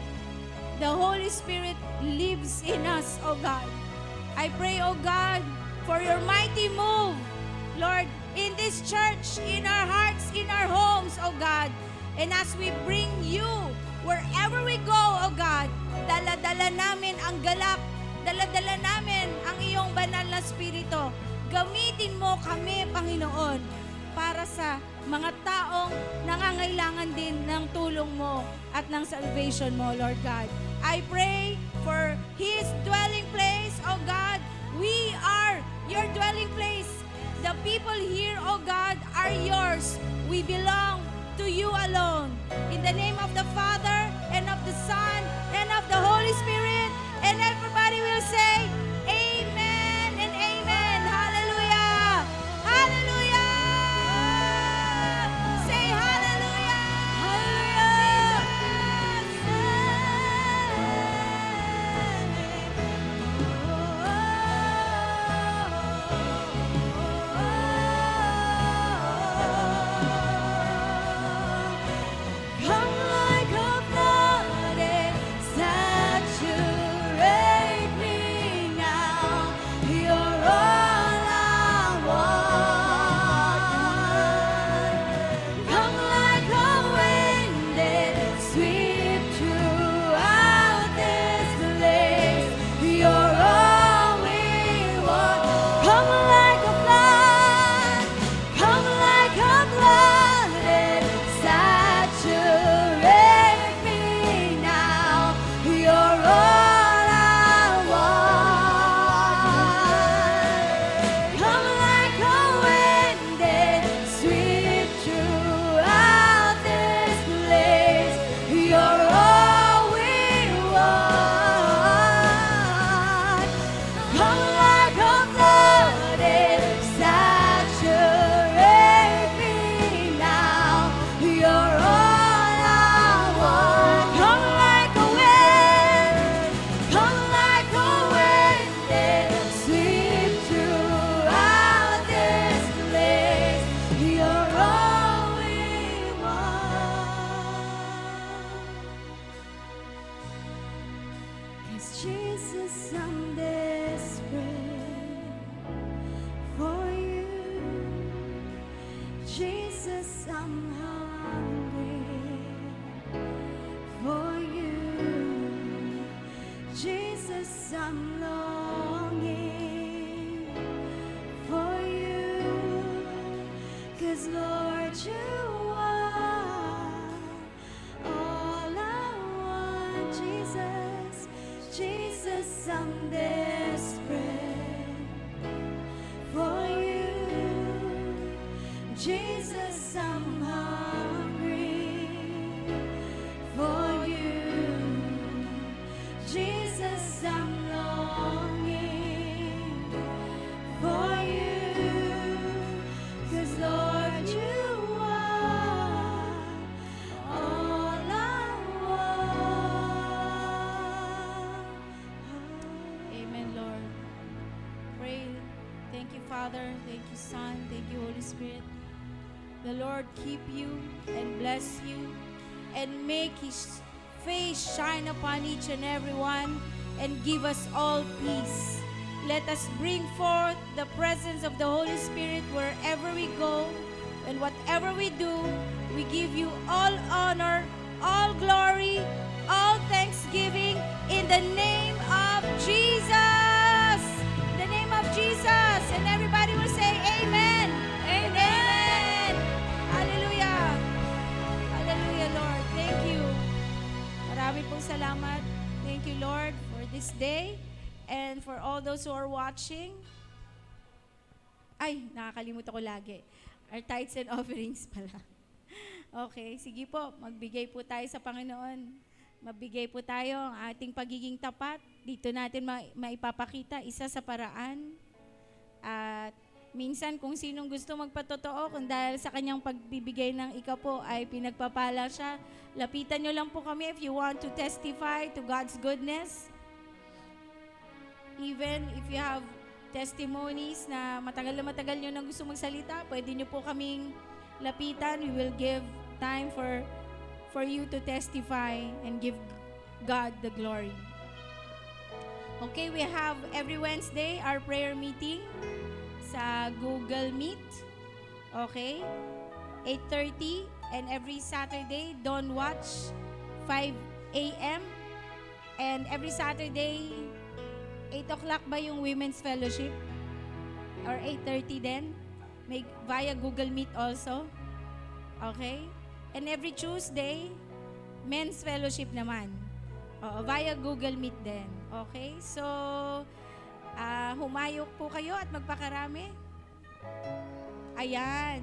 the Holy Spirit, lives in us, O God. I pray, O God, for your mighty move, Lord, in this church, in our hearts, in our homes, O God. And as we bring you wherever we go, O God, dala-dala namin ang galak, dala-dala namin ang iyong banal na spirito. Gamitin mo kami, Panginoon, para sa mga taong nangangailangan din ng tulong mo at ng salvation mo, Lord God. I pray for His dwelling place, O God. We are your dwelling place. The people here, O God, are yours. We belong to you alone. In the name of the Father, and of the Son, and of the Holy Spirit, and everybody will say, Amen and Amen. Hallelujah! Hallelujah! Say hallelujah! Come like a flood and saturate me now. Jesus, I'm desperate for you. Jesus, I'm hungry for you. Jesus, I'm longing for you. 'Cause Lord, you are all I want. Jesus, Jesus, I'm desperate for you. Jesus, I'm hungry for you. Jesus, I'm longing for you. 'Cause Lord, you are all I want. Amen, Lord. Pray. Thank you, Father. Thank you, Son. Thank you, Holy Spirit. The Lord keep you and bless you and make His face shine upon each and every one and give us all peace. Let us bring forth the presence of the Holy Spirit wherever we go and whatever we do. We give you all honor, all glory, all thanksgiving in the name of Jesus. In the name of Jesus. And everybody will say amen. Amen. Hallelujah. Hallelujah, Lord. Thank you. Marami pong salamat. Thank you, Lord, for this day and for all those who are watching. Ay, nakakalimutan ko lagi. Our tithes and offerings pala. Okay, sige po. Magbigay po tayo sa Panginoon. Magbigay po tayo ang ating pagiging tapat. Dito natin maipapakita isa sa paraan. At minsan kung sinong gusto magpatotoo, kung dahil sa kanyang pagbibigay ng ikapo ay pinagpapala siya, lapitan nyo lang po kami if you want to testify to God's goodness. Even if you have testimonies na matagal nyo nang gusto magsalita, pwede nyo po kaming lapitan. We will give time for you to testify and give God the glory. Okay, we have every Wednesday our prayer meeting sa Google Meet. Okay? 8:30 and every Saturday, Dawn Watch, 5 a.m. And every Saturday, 8 o'clock ba yung Women's Fellowship? Or 8:30 din? May via Google Meet also. Okay? And every Tuesday, Men's Fellowship naman. Oo, via Google Meet din. Okay? So, humayok po kayo at magpakarami. Ayan.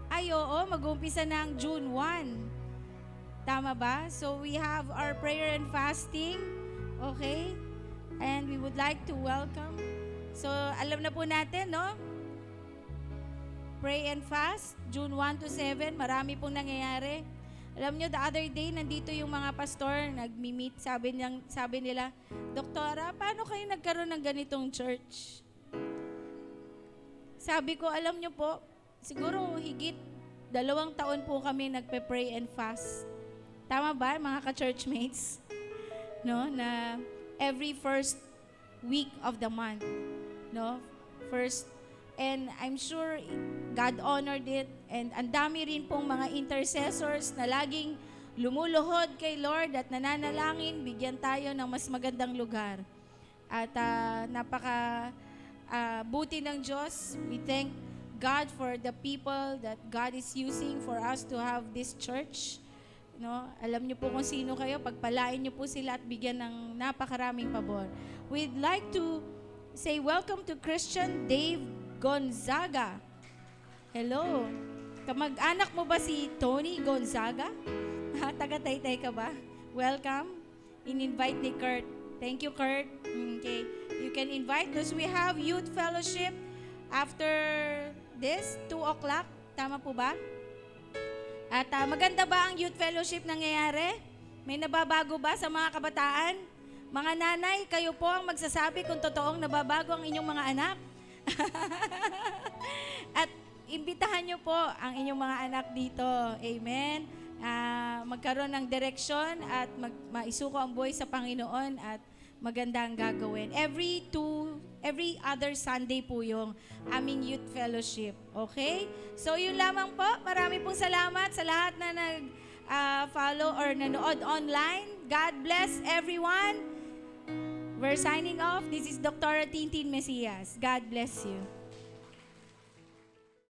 Ay, oo, mag-uumpisa ng June 1. Tama ba? So, we have our prayer and fasting. Okay? And we would like to welcome. So, alam na po natin, no? Pray and fast, June 1 to 7. Marami pong nangyayari. Alam nyo, the other day, nandito yung mga pastor, nagmi-meet. Sabi nila, Doktora, paano kayo nagkaroon ng ganitong church? Sabi ko, alam nyo po, siguro higit 2 taon po kami nagpe-pray and fast. Tama ba, mga ka-churchmates? No, na every first week of the month. No? And I'm sure God honored it. And ang dami rin pong mga intercessors na laging lumuluhod kay Lord at nananalangin, bigyan tayo ng mas magandang lugar. At buti ng Diyos. We thank God for the people that God is using for us to have this church. No? Alam niyo po kung sino kayo, pagpalain niyo po sila at bigyan ng napakaraming pabor. We'd like to say welcome to Christian Dave Gonzaga. Hello. Kamag-anak mo ba si Tony Gonzaga? Taga-Taytay ka ba? Welcome. In-invite ni Kurt. Thank you, Kurt. Okay. You can invite those. We have youth fellowship after this, 2 o'clock. Tama po ba? At maganda ba ang youth fellowship nangyayari? May nababago ba sa mga kabataan? Mga nanay, kayo po ang magsasabi kung totoong nababago ang inyong mga anak. At imbitahan nyo po ang inyong mga anak dito. Amen. Magkaroon ng direksyon at maisuko ang buhay sa Panginoon at maganda ang gagawin. Every other Sunday po yung aming youth fellowship. Okay? So yun lamang po. Marami pong salamat sa lahat na follow or nanood online. God bless everyone. We're signing off. This is Dr. Tintin Mesias. God bless you.